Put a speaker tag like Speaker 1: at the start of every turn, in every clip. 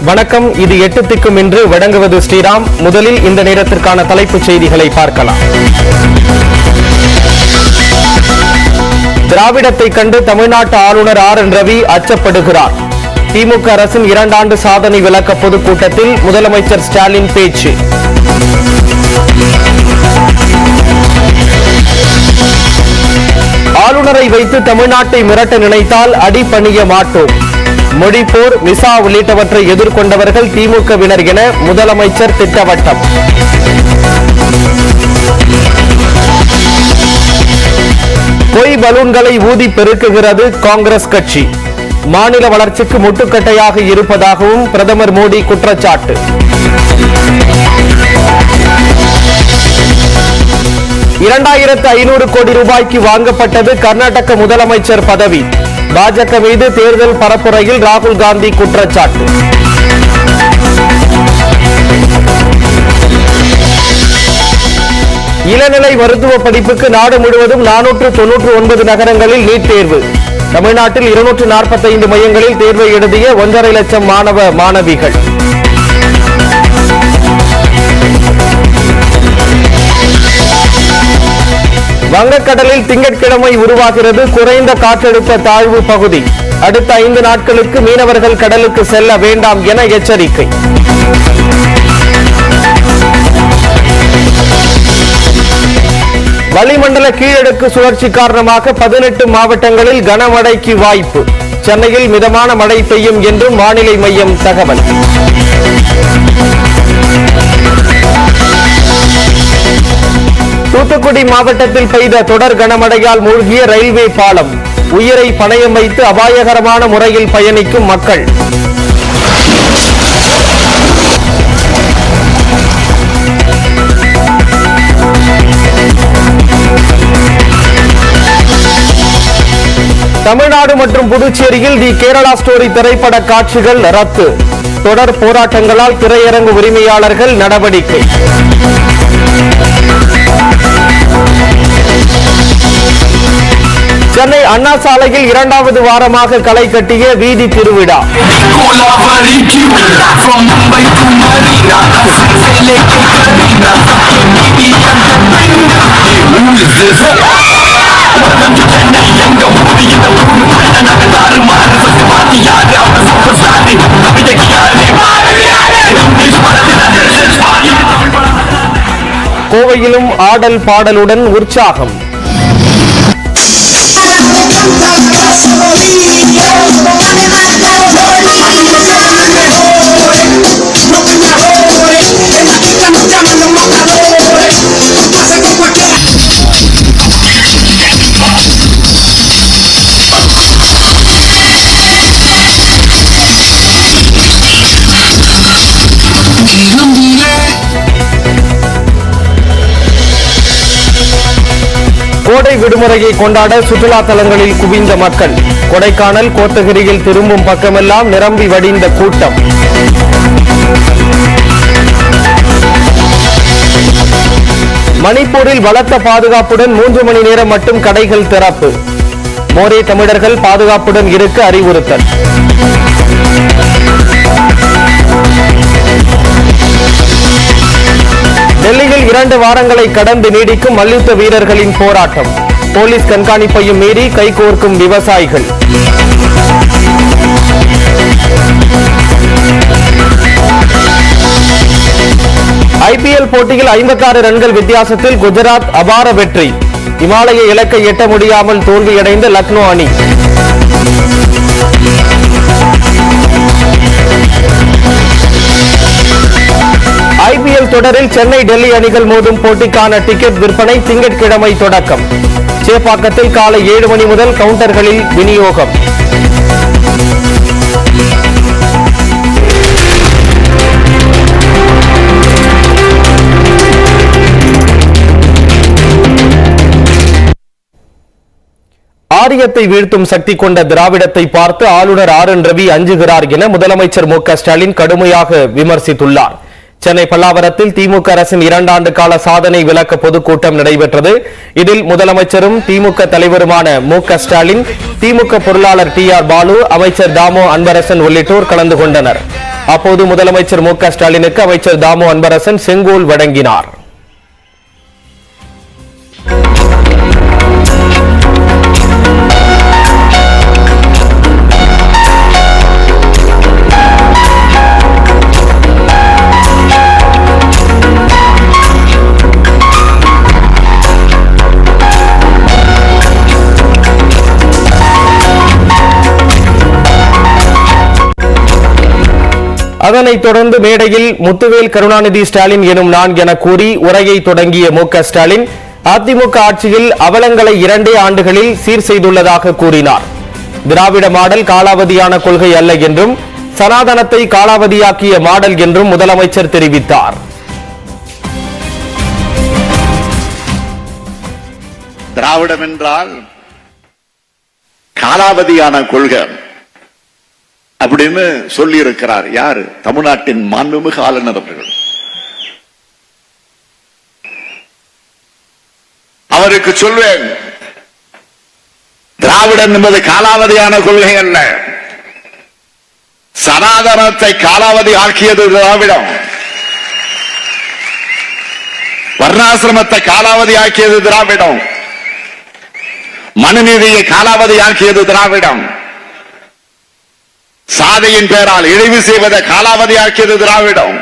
Speaker 1: வணக்கம். இது 8 திக்கும் என்று வழங்குவது ஸ்ரீராம். முதலில் இந்த நேரத்திற்கான தலைப்புச் செய்திகளை பார்க்கலாம். திராவிடத்தை கண்டு தமிழ்நாட்டு ஆளுநர் RN ரவி அச்சப்படுகிறார். திமுக அரசின் 2 ஆண்டு சாதனை விளக்க பொதுக்கூட்டத்தில் முதலமைச்சர் ஸ்டாலின் பேச்சு. ஆளுநரை வைத்து தமிழ்நாட்டை மிரட்ட நினைத்தால் அடிபணிய மாட்டோம். மொழிப்போர், மிசா உள்ளிட்டவற்றை எதிர்கொண்டவர்கள் திமுகவினர் என முதலமைச்சர் திட்டவட்டம். பொய் பலூன்களை ஊதி பெருக்குகிறது காங்கிரஸ் கட்சி. மாநில வளர்ச்சிக்கு முட்டுக்கட்டையாக இருப்பதாகவும் பிரதமர் மோடி குற்றச்சாட்டு. $2,500 கோடி ரூபாய்க்கு வாங்கப்பட்டது கர்நாடக முதலமைச்சர் பதவி. பாஜக மீது தேர்தல் பரப்புரையில் ராகுல் காந்தி குற்றச்சாட்டு. இளநிலை மருத்துவ படிப்புக்கு நாடு முழுவதும் 499 நகரங்களில் நீட் தேர்வு. தமிழ்நாட்டில் 245 மையங்களில் தேர்வை எழுதிய 1.5 லட்சம் மாணவ மாணவிகள். வங்கக்கடலில் திங்கட்கிழமை உருவாகிறது குறைந்த காற்றழுத்த தாழ்வு பகுதி. அடுத்த 5 நாட்களுக்கு மீனவர்கள் கடலுக்கு செல்ல வேண்டாம் என எச்சரிக்கை. வளிமண்டல கீழடுக்கு சுழற்சி காரணமாக 18 மாவட்டங்களில் கனமழைக்கு வாய்ப்பு. சென்னையில் மிதமான மழை பெய்யும் என்றும் வானிலை மையம் தகவல். தூத்துக்குடி மாவட்டத்தில் பெய்த தொடர் கனமழையால் மூழ்கிய ரயில்வே பாலம். உயிரை பணயம் வைத்து அபாயகரமான முறையில் பயணிக்கும் மக்கள். தமிழ்நாடு மற்றும் புதுச்சேரியில் தி கேரளா ஸ்டோரி திரைப்பட காட்சிகள் ரத்து. தொடர் போராட்டங்களால் திரையரங்கு உரிமையாளர்கள் நடவடிக்கை. சென்னை அண்ணா சாலையில் 2வது வாரமாக களை கட்டிய வீதி திருவிழா. கோவையிலும் ஆடல் பாடலுடன் உற்சாகம். கோடை விடுமுறையை கொண்டாட சுற்றுலா தலங்களில் குவிந்த மக்கள். கொடைக்கானல், கோத்தகிரியில் திரும்பும் பக்கமெல்லாம் நிரம்பி வடிந்த கூட்டம். மணிப்பூரில் பலத்த பாதுகாப்புடன் 3 மணி நேரம் மட்டும் கடைகள் திறப்பு. மோரே தமிழர்கள் பாதுகாப்புடன் இருக்க அறிவுறுத்தல். டெல்லியில் 2 வாரங்களை கடந்து நீடிக்கும் மல்யுத்த வீரர்களின் போராட்டம். போலீஸ் கண்காணிப்பையும் மீறி கைகோர்க்கும் விவசாயிகள். IPL போட்டியில் 56 ரன்கள் வித்தியாசத்தில் குஜராத் அபார வெற்றி. இமாலய இலக்கை எட்ட முடியாமல் தோல்வியடைந்த லக்னோ அணி. IPL தொடரில் சென்னை, டெல்லி அணிகள் மோதும் போட்டிக்கான டிக்கெட் விற்பனை திங்கட்கிழமை தொடக்கம். சேப்பாக்கத்தில் காலை 7 மணி முதல் கவுண்டர்களில் விநியோகம். ஆரியத்தை வீழ்த்தும் சக்தி கொண்ட திராவிடத்தை பார்த்து ஆளுநர் RN ரவி அஞ்சுகிறார் என முதலமைச்சர் மு க ஸ்டாலின் கடுமையாக விமர்சித்துள்ளார். சென்னை பல்லாவரத்தில் திமுக அரசின் 2 ஆண்டு கால சாதனை விளக்க பொதுக்கூட்டம் நடைபெற்றது. இதில் முதலமைச்சரும் திமுக தலைவருமான மு.க.ஸ்டாலின், திமுக பொருளாளர் டி.ஆர். பாலு, அமைச்சர் தாமோ அன்பரசன் உள்ளிட்டோர் கலந்து கொண்டனர். அப்போது முதலமைச்சர் மு.க.ஸ்டாலினுக்கு அமைச்சர் தாமோ அன்பரசன் செங்கோல் வழங்கினார். அதனைத் தொடர்ந்து மேடையில் முத்துவேல் கருணாநிதி ஸ்டாலின் எனும் நான் என கூறி உரையை தொடங்கிய மு.க.ஸ்டாலின், அதிமுக ஆட்சியில் அவலங்களை 2 ஆண்டுகளில் சீர் செய்துள்ளதாக கூறினார். திராவிட மாடல் காலாவதியான கொள்கை அல்ல என்றும், சனாதனத்தை காலாவதியாக்கிய மாடல் என்றும் முதலமைச்சர் தெரிவித்தார்.
Speaker 2: திராவிடம் என்றால் காலாவதியான கொள்கை அப்படின்னு சொல்லி இருக்கிறார். யாரு? தமிழ்நாட்டின் மாண்புமிகு ஆளுநர் அவர்கள். அவருக்கு சொல்வேன், திராவிடம் என்பது காலாவதியான கொள்கை அல்ல, சனாதனத்தை காலாவதி ஆக்கியது திராவிடம், வர்ணாசிரமத்தை காலாவதி ஆக்கியது திராவிடம், மனுநீதியை காலாவதி ஆக்கியது திராவிடம், சாதியின் பெயரால் இழிவு செய்வதை காலாவதியாக்கியது திராவிடம்.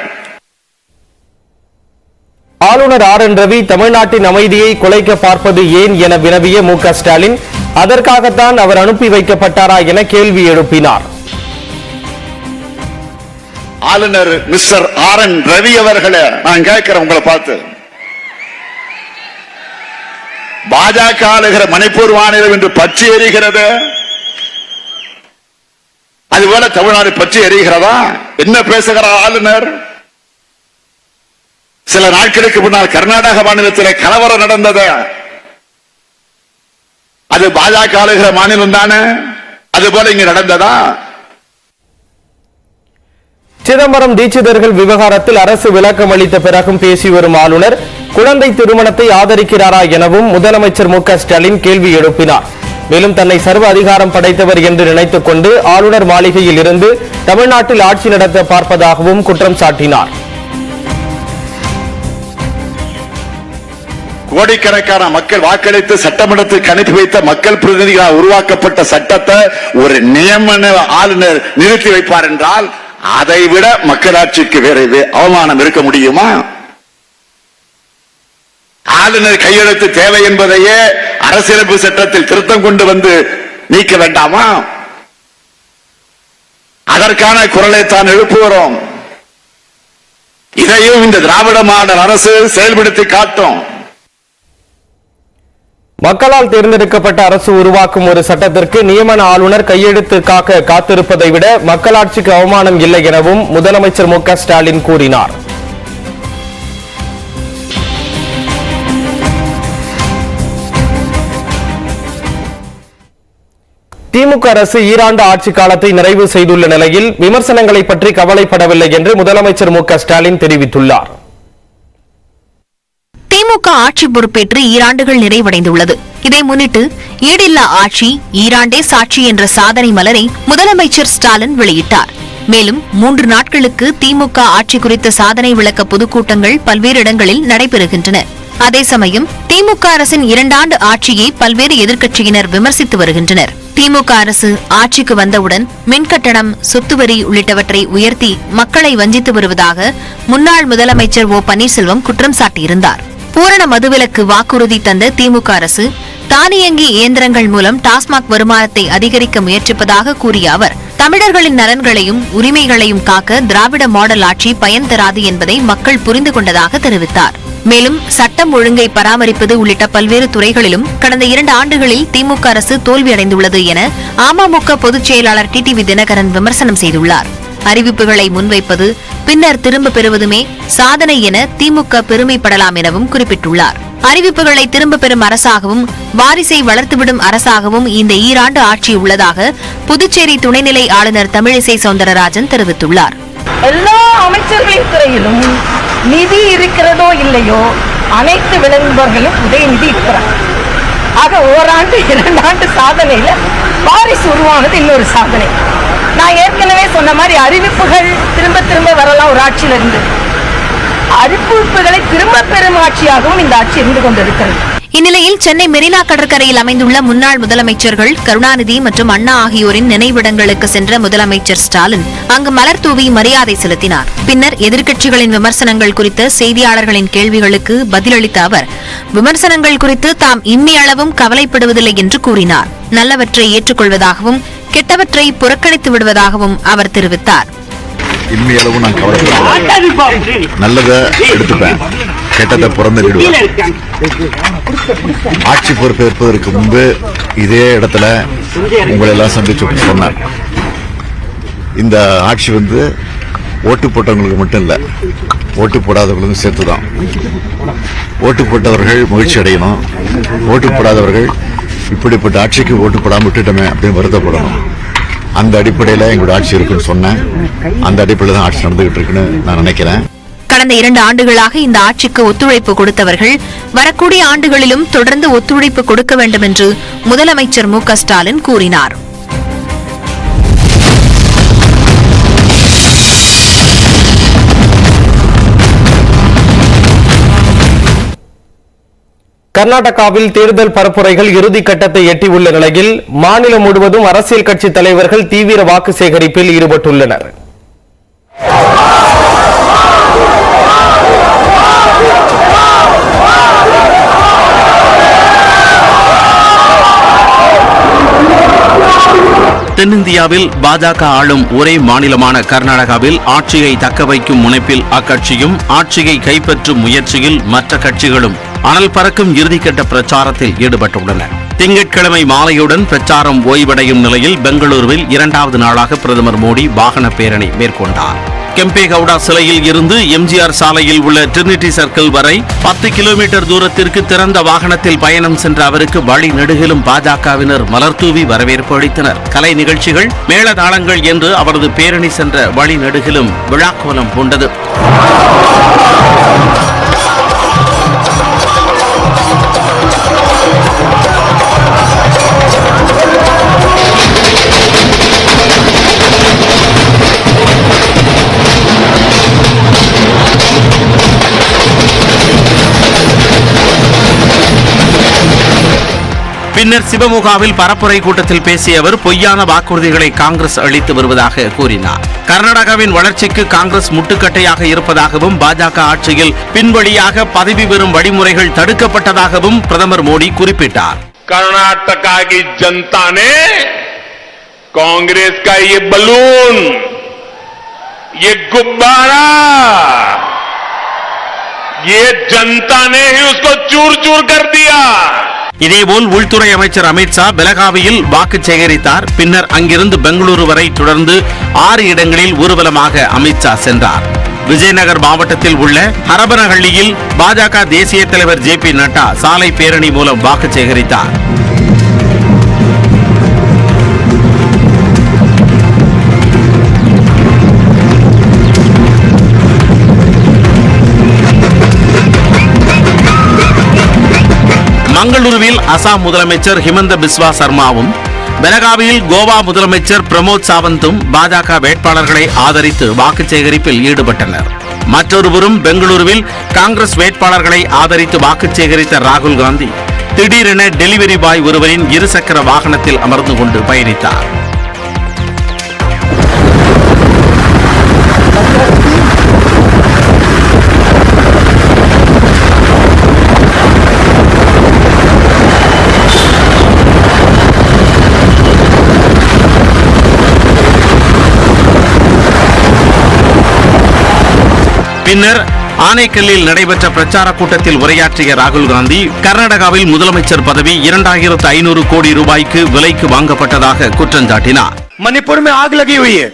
Speaker 1: ஆளுநர் ஆர்.என். ரவி தமிழ்நாட்டின் அமைதியை குலைக்க பார்ப்பது ஏன் என வினவிய மு.க.ஸ்டாலின், அதற்காகத்தான் அவர் அனுப்பி வைக்கப்பட்டாரா என கேள்வி எழுப்பினார்.
Speaker 2: ஆளுநர் மிஸ்டர் ஆர்.என். ரவி அவர்களே, நான் கேட்கிறேன் உங்களை பார்த்து, பாஜக ஆளுகிற மணிப்பூர் மாநிலம் என்று பற்றி எரிகிறது, அதுபோல தமிழ்நாடு பற்றி எரிகிறதா? என்ன பேசுகிறார் ஆளுநர்? சில நாட்களுக்கு முன்னால் கர்நாடக மாநிலத்தில் கலவரம் நடந்தது, அது பாஜக ஆளுகிற மாநிலம் தானே, அதுபோல இங்கு நடந்ததா?
Speaker 1: சிதம்பரம் தீட்சிதர்கள் விவகாரத்தில் அரசு விளக்கம் அளித்த பிறகும் பேசி வரும் ஆளுநர், குழந்தை திருமணத்தை ஆதரிக்கிறாரா எனவும் முதலமைச்சர் மு.க.ஸ்டாலின் கேள்வி எழுப்பினார். மேலும் தன்னை சர்வ அதிகாரம் படைத்தவர் என்று நினைத்துக் கொண்டு ஆளுநர் மாளிகையில் இருந்து தமிழ்நாட்டில் ஆட்சி நடத்த பார்ப்பதாகவும் குற்றம் சாட்டினார்.
Speaker 2: கோடிக்கணக்கான மக்கள் வாக்களித்து சட்டமன்றத்துக்கு அனுப்பி வைத்த மக்கள் பிரதிநிதிகளால் உருவாக்கப்பட்ட சட்டத்தை ஒரு நியமன ஆளுநர் நிறுத்தி வைப்பார் என்றால் அதைவிட மக்களாட்சிக்கு வேற அவமானம் இருக்க முடியுமா? ஆளுநர் கையெழுத்து தேவை என்பதையே அரசியலமைப்பு சட்டத்தில் திருத்தம் கொண்டு வந்து நீக்க வேண்டாமா? அதற்கான குரலை தான் எழுப்புகிறோம். இதையும் இந்த திராவிட மாடல் அரசு செயல்படுத்தி காட்டும்.
Speaker 1: மக்களால் தேர்ந்தெடுக்கப்பட்ட அரசு உருவாக்கும் ஒரு சட்டத்திற்கு நியமன ஆளுநர் கையெழுத்து காத்திருப்பதை விட மக்களாட்சிக்கு அவமானம் இல்லை எனவும் முதலமைச்சர் மு.க.ஸ்டாலின் கூறினார். திமுக அரசு ஈராண்டு ஆட்சி காலத்தை நிறைவு செய்துள்ள நிலையில் விமர்சனங்களை பற்றி கவலைப்படவில்லை என்று முதலமைச்சர் மு.க.ஸ்டாலின் தெரிவித்துள்ளார்.
Speaker 3: திமுக ஆட்சி பொறுப்பேற்று ஈராண்டுகள் நிறைவடைந்துள்ளது. இதை முன்னிட்டு ஈடில்லா ஆட்சி, ஈராண்டே சாட்சி என்ற சாதனை மலரை முதலமைச்சர் ஸ்டாலின் வெளியிட்டார். மேலும் 3 நாட்களுக்கு திமுக ஆட்சி குறித்த சாதனை விளக்க பொதுக்கூட்டங்கள் பல்வேறு இடங்களில் நடைபெறுகின்றன. அதே சமயம் திமுக அரசின் 2 ஆண்டு ஆட்சியை பல்வேறு எதிர்க்கட்சியினர் விமர்சித்து வருகின்றனர். திமுக அரசு ஆட்சிக்கு வந்தவுடன் மின்கட்டணம், சொத்து வரி உள்ளிட்டவற்றை உயர்த்தி மக்களை வஞ்சித்து வருவதாக முன்னாள் முதலமைச்சர் ஓ பன்னீர்செல்வம் குற்றம் சாட்டியிருந்தார். பூரண மதுவிலக்கு வாக்குறுதி தந்த திமுக அரசு தானியங்கி இயந்திரங்கள் மூலம் டாஸ்மாக் வருமானத்தை அதிகரிக்க முயற்சிப்பதாக கூறிய அவர், தமிழர்களின் நலன்களையும் உரிமைகளையும் காக்க திராவிட மாடல் ஆட்சி பயன் தராது என்பதை மக்கள் புரிந்து கொண்டதாக தெரிவித்தார். மேலும் சட்டம் ஒழுங்கை பராமரிப்பது உள்ளிட்ட பல்வேறு துறைகளிலும் கடந்த 2 ஆண்டுகளில் திமுக அரசு தோல்வியடைந்துள்ளது என அமமுக பொதுச் செயலாளர் டிடிவி தினகரன் விமர்சனம் செய்துள்ளார். அறிவிப்புகளை முன்வைப்பது, பின்னர் திரும்ப பெறுவதுமே சாதனை என திமுக பெருமைப்படலாம் எனவும் குறிப்பிட்டுள்ளார். அறிவிப்புகளை திரும்ப பெறும் அரசாகவும் வாரிசை வளர்த்துவிடும் அரசாகவும் இந்த ஈராண்டு ஆட்சி உள்ளதாக புதுச்சேரி துணைநிலை ஆளுநர் தமிழிசை சவுந்தரராஜன் தெரிவித்துள்ளார்.
Speaker 4: எல்லா அமைச்சர்களின் துறையிலும் நிதி இருக்கிறதோ இல்லையோ அனைத்து விளங்குபவர்களும் உதயநிதி இருக்கிறார். ஆக ஓராண்டு 2 ஆண்டு சாதனையில வாரிசு உருவானது இன்னொரு சாதனை. நான் ஏற்கனவே சொன்ன மாதிரி அறிவிப்புகள் திரும்ப திரும்ப வரலாம் ஒரு ஆட்சியில இருந்து. அறிவிப்புகளை திரும்ப பெறும் ஆட்சியாகவும் இந்த ஆட்சி இருந்து கொண்டிருக்கிறது.
Speaker 3: இந்நிலையில் சென்னை மெரினா கடற்கரையில் அமைந்துள்ள முன்னாள் முதலமைச்சர்கள் கருணாநிதி மற்றும் அண்ணா ஆகியோரின் நினைவிடங்களுக்கு சென்ற முதலமைச்சர் ஸ்டாலின் அங்கு மலர் தூவி மரியாதை செலுத்தினார். பின்னர் எதிர்க்கட்சிகளின் விமர்சனங்கள் குறித்த செய்தியாளர்களின் கேள்விகளுக்கு பதிலளித்த அவர் விமர்சனங்கள் குறித்து தாம் இம்மியளவும் கவலைப்படுவதில்லை என்று கூறினார். நல்லவற்றை ஏற்றுக்கொள்வதாகவும் கெட்டவற்றை புறக்கணித்து விடுவதாகவும் அவர் தெரிவித்தார்.
Speaker 5: இம்மையளவும் நான் கவலைப்படுவேன், நல்லதை எடுத்துப்பேன், கெட்டதை புறந்தள்ளிடுவேன். ஆட்சி பொறுப்பேற்பதற்கு முன்பு இதே இடத்துல உங்களை எல்லாம் சந்திச்சு சொன்னார். இந்த ஆட்சி ஓட்டு போட்டவங்களுக்கு மட்டும் இல்ல, ஓட்டு போடாதவங்களுக்கும் சேர்த்துதான். ஓட்டு போட்டவர்கள் மகிழ்ச்சி அடையணும், ஓட்டு போடாதவர்கள் இப்படிப்பட்ட ஆட்சிக்கு ஓட்டு போடாம விட்டுட்டோமே அப்படின்னு வருத்தப்படணும். அந்த அடிப்படையில் எங்களோட ஆட்சி இருக்குன்னு சொன்னேன். அந்த அடிப்படையில் தான் ஆட்சி நடந்துகிட்டு இருக்குன்னு நான் நினைக்கிறேன்.
Speaker 3: கடந்த 2 ஆண்டுகளாக இந்த ஆட்சிக்கு ஒத்துழைப்பு கொடுத்தவர்கள் வரக்கூடிய ஆண்டுகளிலும் தொடர்ந்து ஒத்துழைப்பு கொடுக்க வேண்டும் என்று முதலமைச்சர் மு.க. ஸ்டாலின் கூறினார்.
Speaker 1: கர்நாடகாவில் தேர்தல் பரப்புரைகள் இறுதிக்கட்டத்தை எட்டியுள்ள நிலையில் மாநிலம் முழுவதும் அரசியல் கட்சி தலைவர்கள் தீவிர வாக்கு சேகரிப்பில் ஈடுபட்டுள்ளனர்.
Speaker 6: தென்னிந்தியாவில் பாஜக ஆளும் ஒரே மாநிலமான கர்நாடகாவில் ஆட்சியை தக்கவைக்கும் முனைப்பில் அக்கட்சியும் ஆட்சியை கைப்பற்றும் முயற்சியில் மற்ற கட்சிகளும் அனல் பறக்கும் இறுதிக்கட்ட பிரச்சாரத்தில் ஈடுபட்டுள்ளனர். திங்கட்கிழமை மாலையுடன் பிரச்சாரம் ஓய்வடையும் நிலையில் பெங்களூருவில் 2வது நாளாக பிரதமர் மோடி வாகன பேரணி மேற்கொண்டார். கெம்பேகவுடா சிலையில் இருந்து எம்ஜிஆர் சாலையில் உள்ள ட்ரினிட்டி சர்க்கிள் வரை 10 கிலோமீட்டர் தூரத்திற்கு திறந்த வாகனத்தில் பயணம் சென்ற அவருக்கு வழி நெடுகிலும் பாஜகவினர் மலர்தூவி வரவேற்பு அளித்தனர். கலை நிகழ்ச்சிகள், மேளதாளங்கள் என்று அவரது பேரணி சென்ற வழி நெடுகிலும் விழாக்கோலம் பூண்டது. பின்னர் சிவமுகாவில் பரப்புரை கூட்டத்தில் பேசிய அவர் பொய்யான வாக்குறுதிகளை காங்கிரஸ் அளித்து வருவதாக கூறினார். கர்நாடகாவின் வளர்ச்சிக்கு காங்கிரஸ் முட்டுக்கட்டையாக இருப்பதாகவும் பாஜக ஆட்சியில் பின்வழியாக பதவி பெறும் வழிமுறைகள் தடுக்கப்பட்டதாகவும் பிரதமர் மோடி குறிப்பிட்டார்.
Speaker 7: कर्नाटका की जनता ने कांग्रेस का ये बलून, ये गुब्बारा, ये जनता ने ही उसको चूर चूर कर दिया.
Speaker 6: இதேபோல் உள்துறை அமைச்சர் அமித்ஷா பெலகாவியில் வாக்கு சேகரித்தார். பின்னர் அங்கிருந்து பெங்களூரு வரை தொடர்ந்து 6 இடங்களில் ஊர்வலமாக அமித்ஷா சென்றார். விஜயநகர் மாவட்டத்தில் உள்ள ஹரபனஹள்ளியில் பாஜக தேசிய தலைவர் ஜே.பி. நட்டா சாலை பேரணி மூலம் வாக்கு சேகரித்தார். மங்களூருவில் அசாம் முதலமைச்சர் ஹிமந்த பிஸ்வா சர்மாவும் பெலகாவியில் கோவா முதலமைச்சர் பிரமோத் சாவந்தும் பாஜக வேட்பாளர்களை ஆதரித்து வாக்கு சேகரிப்பில் ஈடுபட்டனர். மற்றொருவரும் பெங்களூருவில் காங்கிரஸ் வேட்பாளர்களை ஆதரித்து வாக்கு சேகரித்த ராகுல் காந்தி திடீரென டெலிவரி பாய் ஒருவரின் 2 சக்கர வாகனத்தில் அமர்ந்து கொண்டு பயணித்தார். பின்னர் ஆனைக்கல்லில் நடைபெற்ற பிரச்சார கூட்டத்தில் உரையாற்றிய ராகுல் காந்தி கர்நாடகாவில் முதலமைச்சர் பதவி 2500 கோடி ரூபாய்க்கு விலைக்கு வாங்கப்பட்டதாக குற்றம் சாட்டினார்.
Speaker 8: मणिपुर में आग लगी हुई है,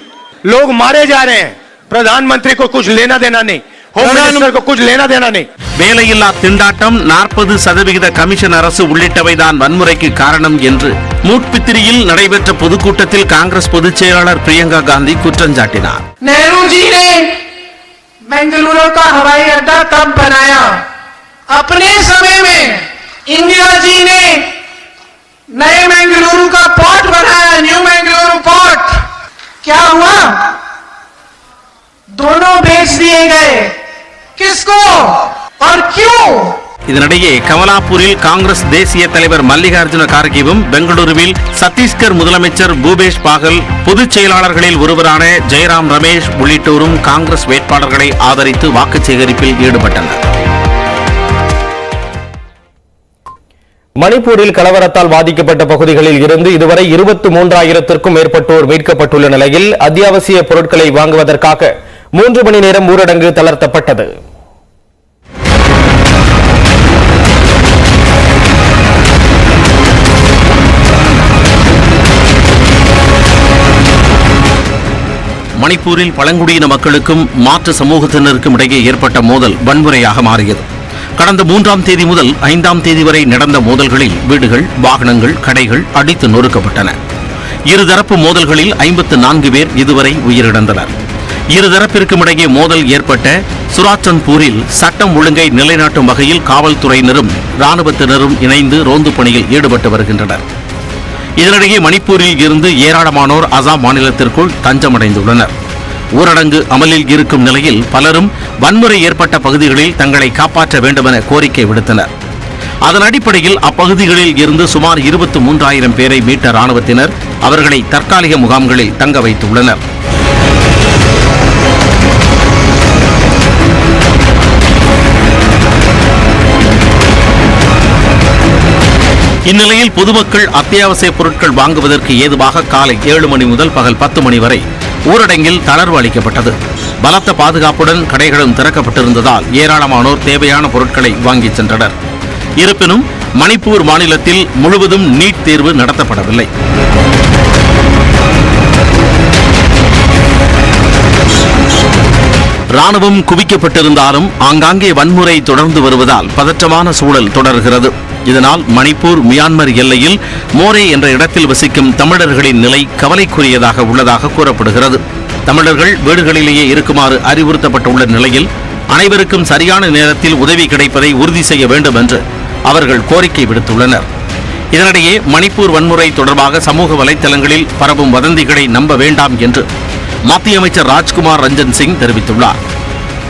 Speaker 8: लोग मारे जा रहे हैं, प्रधानमंत्री को कुछ लेना देना नहीं.
Speaker 7: होम मिनिस्टर को कुछ लेना देना नहीं।
Speaker 6: வேலையில்லா திண்டாட்டம் 40% கமிஷன் அரசு உள்ளிட்டவைதான் வன்முறைக்கு காரணம் என்று மூட்பித்திரியில் நடைபெற்ற பொதுக்கூட்டத்தில் காங்கிரஸ் பொதுச் செயலாளர் பிரியங்கா காந்தி குற்றம் சாட்டினார்.
Speaker 8: नेहरू जी ने बेंगलुरु का हवाई अड्डा कब बनाया? अपने समय में। इंदिरा जी ने नए बेंगलुरु का पोर्ट बनाया, न्यू बेंगलुरु पोर्ट। क्या हुआ? दोनों बेच दिए गए। किसको और क्यों?
Speaker 6: இதனிடையே கமலாப்பூரில் காங்கிரஸ் தேசிய தலைவர் மல்லிகார்ஜுன கார்கேவும் பெங்களூருவில் சத்தீஸ்கர் முதலமைச்சர் பூபேஷ் பாகல் பொதுச் செயலாளர்களில் ஒருவரான ஜெயராம் ரமேஷ் உள்ளிட்டோரும் காங்கிரஸ் வேட்பாளர்களை ஆதரித்து வாக்கு சேகரிப்பில் ஈடுபட்டனர்.
Speaker 1: மணிப்பூரில் கலவரத்தால் பாதிக்கப்பட்ட பகுதிகளில் இருந்து இதுவரை 23,000க்கும் மேற்பட்டோர் மீட்கப்பட்டுள்ள நிலையில் அத்தியாவசிய பொருட்களை வாங்குவதற்காக 3 மணி நேரம் ஊரடங்கு தளர்த்தப்பட்டது.
Speaker 6: மணிப்பூரில் பழங்குடியின மக்களுக்கும் மாற்று சமூகத்தினருக்கும் இடையே ஏற்பட்ட மோதல் வன்முறையாக மாறியது. கடந்த 3ஆம் தேதி முதல் 5ஆம் தேதி வரை நடந்த மோதல்களில் வீடுகள், வாகனங்கள், கடைகள் அடித்து நொறுக்கப்பட்டன. இருதரப்பு மோதல்களில் 54 பேர் இதுவரை உயிரிழந்தனர். இருதரப்பிற்கும் இடையே மோதல் ஏற்பட்ட சுராச்சந்த்பூரில் சட்டம் ஒழுங்கை நிலைநாட்டும் வகையில் காவல்துறையினரும் ராணுவத்தினரும் இணைந்து ரோந்து பணியில் ஈடுபட்டு வருகின்றனர். இதனிடையே மணிப்பூரில் இருந்து ஏராளமானோர் அசாம் மாநிலத்திற்குள் தஞ்சமடைந்துள்ளனர். ஊரடங்கு அமலில் இருக்கும் நிலையில் பலரும் வன்முறை ஏற்பட்ட பகுதிகளில் தங்களை காப்பாற்ற வேண்டும் என கோரிக்கை விடுத்தனர். அதன் அடிப்படையில் அப்பகுதிகளில் இருந்து சுமார் 23,000 பேரை மீட்ட ராணுவத்தினர் அவர்களை தற்காலிக முகாம்களில் தங்க வைத்துள்ளனர். இந்நிலையில் பொதுமக்கள் அத்தியாவசிய பொருட்கள் வாங்குவதற்கு ஏதுவாக காலை 7 மணி முதல் பகல் 10 மணி வரை ஊரடங்கில் தளர்வு அளிக்கப்பட்டது. பலத்த பாதுகாப்புடன் கடைகளும் திறக்கப்பட்டிருந்ததால் ஏராளமானோர் தேவையான பொருட்களை வாங்கிச் சென்றனர். இருப்பினும் மணிப்பூர் மாநிலத்தில் முழுவதும் நீட் தேர்வு நடத்தப்படவில்லை. ராணுவம் குவிக்கப்பட்டிருந்தாலும் ஆங்காங்கே வன்முறை தொடர்ந்து வருவதால் பதற்றமான சூழல் தொடர்கிறது. இதனால் மணிப்பூர் மியான்மர் எல்லையில் மோரே என்ற இடத்தில் வசிக்கும் தமிழர்களின் நிலை கவலைக்குரியதாக உள்ளதாக கூறப்படுகிறது. தமிழர்கள் வீடுகளிலேயே இருக்குமாறு அறிவுறுத்தப்பட்டுள்ள நிலையில் அனைவருக்கும் சரியான நேரத்தில் உதவி கிடைப்பதை உறுதி செய்ய வேண்டும் என்று அவர்கள் கோரிக்கை விடுத்துள்ளனர். இதனிடையே மணிப்பூர் வன்முறை தொடர்பாக சமூக வலைதளங்களில் பரவும் வதந்திகளை நம்ப வேண்டாம் என்று மத்திய அமைச்சர் ராஜ்குமார் ரஞ்சன் சிங் தெரிவித்துள்ளார்.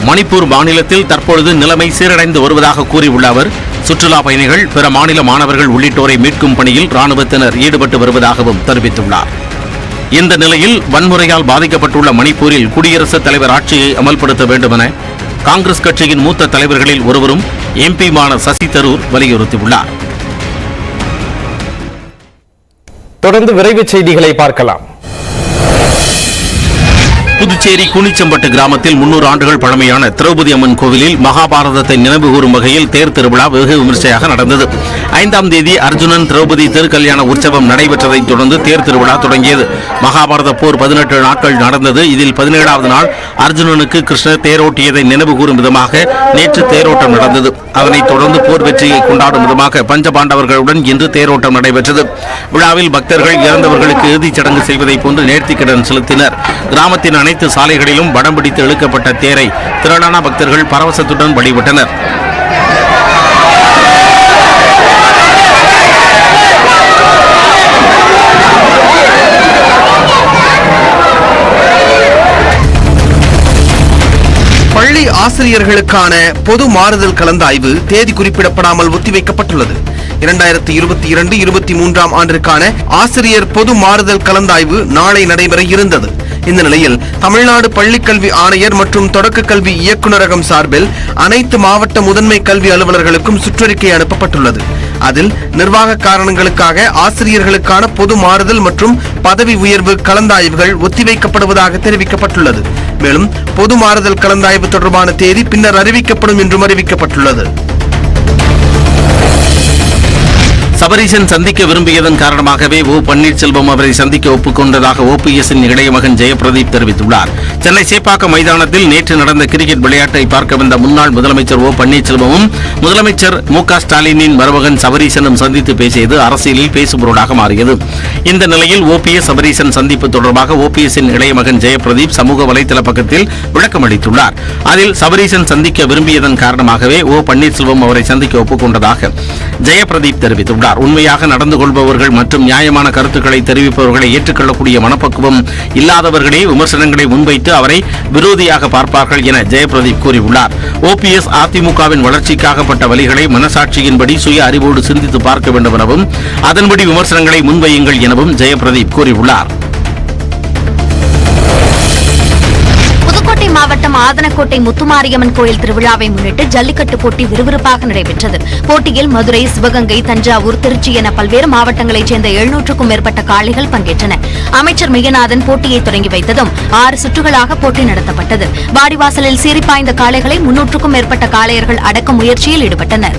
Speaker 6: மணிப்பூர் மாநிலத்தில் தற்பொழுது நிலைமை சீரடைந்து வருவதாக கூறியுள்ள அவர் சுற்றுலா பயணிகள், பிற மாநில மாணவர்கள் உள்ளிட்டோரை மீட்கும் பணியில் ராணுவத்தினர் ஈடுபட்டு வருவதாகவும் தெரிவித்துள்ளார். இந்த நிலையில் வன்முறையால் பாதிக்கப்பட்டுள்ள மணிப்பூரில் குடியரசுத் தலைவர் ஆட்சியை அமல்படுத்த வேண்டும் என காங்கிரஸ் கட்சியின் மூத்த தலைவர்களில் ஒருவரும் எம்பியுமான சசி தரூர் வலியுறுத்தியுள்ளார்.
Speaker 1: தொடர்ந்து விரைவுச் செய்திகளை பார்க்கலாம்.
Speaker 6: புதுச்சேரி கூனிச்சம்பட்டு கிராமத்தில் 300 ஆண்டுகள் பழமையான திரௌபதி அம்மன் கோவிலில் மகாபாரதத்தை நினைவுகூரும் வகையில் தேர் திருவிழா வெகு விமர்சையாக நடந்தது. 5ஆம் தேதி அர்ஜுனன் திரௌபதி திருக்கல்யாண உற்சவம் நடைபெற்றதைத் தொடர்ந்து தேர் திருவிழா தொடங்கியது. மகாபாரத போர் 18 நாட்கள் நடந்தது. இதில் 17வது நாள் அர்ஜுனனுக்கு கிருஷ்ணர் தேரோட்டியதை நினைவுகூரும் விதமாக நேற்று தேரோட்டம் நடந்தது. அதனைத் தொடர்ந்து போர் வெற்றியை கொண்டாடும் விதமாக பஞ்சபாண்டவர்களுடன் இன்று தேரோட்டம் நடைபெற்றது. விழாவில் பக்தர்கள் இறந்தவர்களுக்கு இறுதிச் சடங்கு செய்வதைப் போன்று நேர்த்திக்கடன் செலுத்தினர். கிராமத்தின் அனைத்து சாலைகளிலும் வடம் பிடித்து இழுக்கப்பட்ட தேரை திரளான பக்தர்கள் பரவசத்துடன் வழிபட்டனர்.
Speaker 9: பள்ளி ஆசிரியர்களுக்கான பொது மாறுதல் கலந்தாய்வு தேதி குறிப்பிடப்படாமல் ஒத்திவைக்கப்பட்டுள்ளது. 2022-23 ஆண்டிற்கான ஆசிரியர் பொது மாறுதல் கலந்தாய்வு நாளை நடைபெற இருந்தது. இந்த நிலையில் தமிழ்நாடு பள்ளிக்கல்வி ஆணையர் மற்றும் தொடக்க கல்வி இயக்குநரகம் சார்பில் அனைத்து மாவட்ட முதன்மை கல்வி அலுவலர்களுக்கும் சுற்றறிக்கை அனுப்பப்பட்டுள்ளது. அதில் நிர்வாக காரணங்களுக்காக ஆசிரியர்களுக்கான பொது மாறுதல் மற்றும் பதவி உயர்வு கலந்தாய்வுகள் ஒத்திவைக்கப்படுவதாக தெரிவிக்கப்பட்டுள்ளது. மேலும் பொது மாறுதல் கலந்தாய்வு தொடர்பான தேதி பின்னர் அறிவிக்கப்படும் என்றும் அறிவிக்கப்பட்டுள்ளது.
Speaker 6: சபரீசன் சந்திக்க விரும்பியதன் காரணமாகவே ஓ பன்னீர்செல்வம் அவரை சந்திக்க ஒப்புக்கொண்டதாக ஓபிஎஸ்ஸின் இளைய மகன் ஜெயபிரதீப் தெரிவித்துள்ளார். சென்னை சேப்பாக்கம் மைதானத்தில் நேற்று நடந்த கிரிக்கெட் விளையாட்டை பார்க்க வந்த முன்னாள் முதலமைச்சர் ஓ பன்னீர்செல்வமும் முதலமைச்சர் மு.க. ஸ்டாலினின் மருமகன் சபரீசனும் சந்தித்து பேசியது அரசியலில் பேசுபொருளாக மாறியது. இந்த நிலையில் ஓபிஎஸ் சபரீசன் சந்திப்பு தொடர்பாக ஓபிஎஸ்ஸின் இளைய மகன் ஜெயபிரதீப் சமூக வலைதள பக்கத்தில் விளக்கம் அளித்துள்ளார். அதில் சபரீசன் சந்திக்க விரும்பியதன் காரணமாகவே ஓ பன்னீர்செல்வம் அவரை சந்திக்க ஒப்புக்கொண்டதாக ஜெயபிரதீப் தெரிவித்துள்ளார். உண்மையாக நடந்து கொள்பவர்கள் மற்றும் நியாயமான கருத்துக்களை தெரிவிப்பவர்களை ஏற்றுக்கொள்ளக்கூடிய மனப்பக்குவம் இல்லாதவர்களே விமர்சனங்களை முன்வைத்து அவரை விரோதியாக பார்ப்பார்கள் என ஜெயபிரதீப் கூறியுள்ளார். ஓபிஎஸ் அதிமுகவின் வளர்ச்சிக்காகப்பட்ட வழிகளை மனசாட்சியின்படி சுய அறிவோடு சிந்தித்து பார்க்க வேண்டும் எனவும் அதன்படி விமர்சனங்களை முன்வையுங்கள் எனவும் ஜெயபிரதீப் கூறியுள்ளார்.
Speaker 3: புதுக்கோட்டை மாவட்டம் ஆதனக்கோட்டை முத்துமாரியம்மன் கோயில் திருவிழாவை முன்னிட்டு ஜல்லிக்கட்டு போட்டி விறுவிறுப்பாக நடைபெற்றது. போட்டியில் மதுரை, சிவகங்கை, தஞ்சாவூர், திருச்சி என பல்வேறு மாவட்டங்களைச் சேர்ந்த 700க்கும் மேற்பட்ட காளைகள் பங்கேற்றன. அமைச்சர் மெய்யநாதன் போட்டியை தொடங்கி வைத்ததும் 6 சுற்றுகளாக போட்டி நடத்தப்பட்டது. வாடிவாசலில் சீறிப்பாய்ந்த காளைகளை 300க்கும் மேற்பட்ட காளையர்கள் அடக்கும் முயற்சியில் ஈடுபட்டனர்.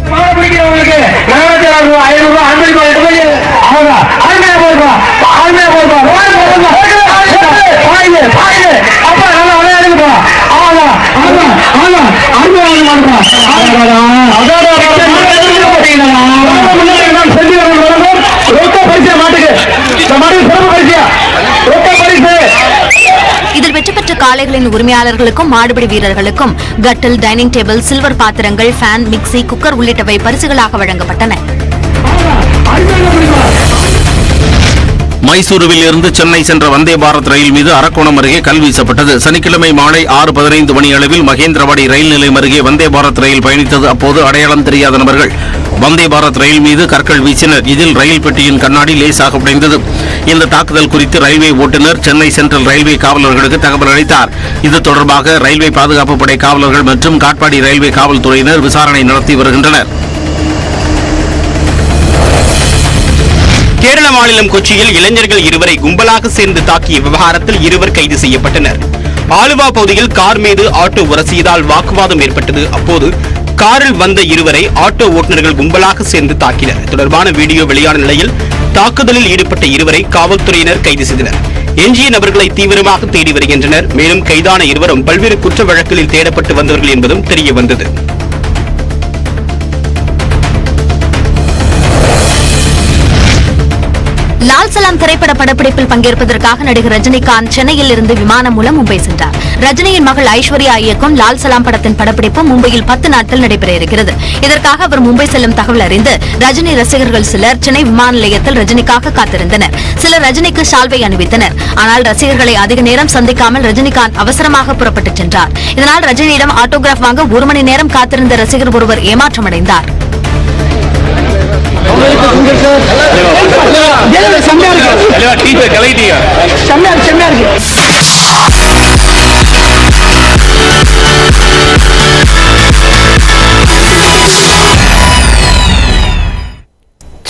Speaker 3: இதில் வெற்றி பெற்ற காளைகளின் உரிமையாளர்களுக்கும் மாடுபிடி வீரர்களுக்கும் கட்டில், டைனிங் டேபிள், சில்வர் பாத்திரங்கள், ஃபேன், மிக்சி, குக்கர் உள்ளிட்டவை பரிசுகளாக வழங்கப்பட்டன.
Speaker 6: மைசூருவில் இருந்து சென்னை சென்ற வந்தே பாரத் ரயில் மீது அரக்கோணம் அருகே கல் வீசப்பட்டது. சனிக்கிழமை மாலை 6:15 மணி அளவில் மகேந்திரவாடி ரயில் நிலையம் அருகே வந்தே பாரத் ரயில் பயணித்தது. அப்போது அடையாளம் தெரியாத நபர்கள் வந்தே பாரத் ரயில் மீது கற்கள் வீசினர். இதில் ரயில் பெட்டியின் கண்ணாடி லேசாக உடைந்தது. இந்த தாக்குதல் குறித்து ரயில்வே ஓட்டுநர் சென்னை சென்ட்ரல் ரயில்வே காவலர்களுக்கு தகவல் அளித்தார். இது தொடர்பாக ரயில்வே பாதுகாப்பு படை காவலர்கள் மற்றும் காட்பாடி ரயில்வே காவல்துறையினர் விசாரணை நடத்தி வருகின்றனர்.
Speaker 10: கேரள மாநிலம் கொச்சியில் இளைஞர்கள் 2 கும்பலாக சேர்ந்து தாக்கிய விவகாரத்தில் 2 கைது செய்யப்பட்டனர். ஆலுவா பகுதியில் கார் மீது ஆட்டோ உரசியதால் வாக்குவாதம் ஏற்பட்டது. அப்போது காரில் வந்த 2 ஆட்டோ ஓட்டுநர்கள் கும்பலாக சேர்ந்து தாக்கினர். தொடர்பான வீடியோ வெளியான நிலையில் தாக்குதலில் ஈடுபட்ட 2 காவல்துறையினர் கைது செய்தனர். எஞ்சிய நபர்களை தீவிரமாக தேடி வருகின்றனர். மேலும் கைதான 2 பல்வேறு குற்ற வழக்குகளில் தேடப்பட்டு வந்தவர்கள் என்பதும் தெரியவந்தது.
Speaker 3: லால் சலாம் திரைப்பட படப்பிடிப்பில் பங்கேற்பதற்காக நடிகர் ரஜினிகாந்த் சென்னையில் இருந்து விமானம் மூலம் மும்பை சென்றார். ரஜினியின் மகள் ஐஸ்வர்யா இயக்கும் லால் சலாம் படத்தின் படப்பிடிப்பு மும்பையில் 10 நாட்கள் நடைபெற இருக்கிறது. இதற்காக அவர் மும்பை செல்லும் தகவல் அறிந்து ரஜினி ரசிகர்கள் சிலர் சென்னை விமான நிலையத்தில் ரஜினிக்காக காத்திருந்தனர். சிலர் ரஜினிக்கு சால்வை அணிவித்தனர். ஆனால் ரசிகர்களை அதிக நேரம் சந்திக்காமல் ரஜினிகாந்த் அவசரமாக புறப்பட்டுச் சென்றார். இதனால் ரஜினியிடம் ஆட்டோகிராஃப் வாங்க 1 மணி நேரம் காத்திருந்த ரசிகர் ஒருவர் ஏமாற்றமடைந்தார்.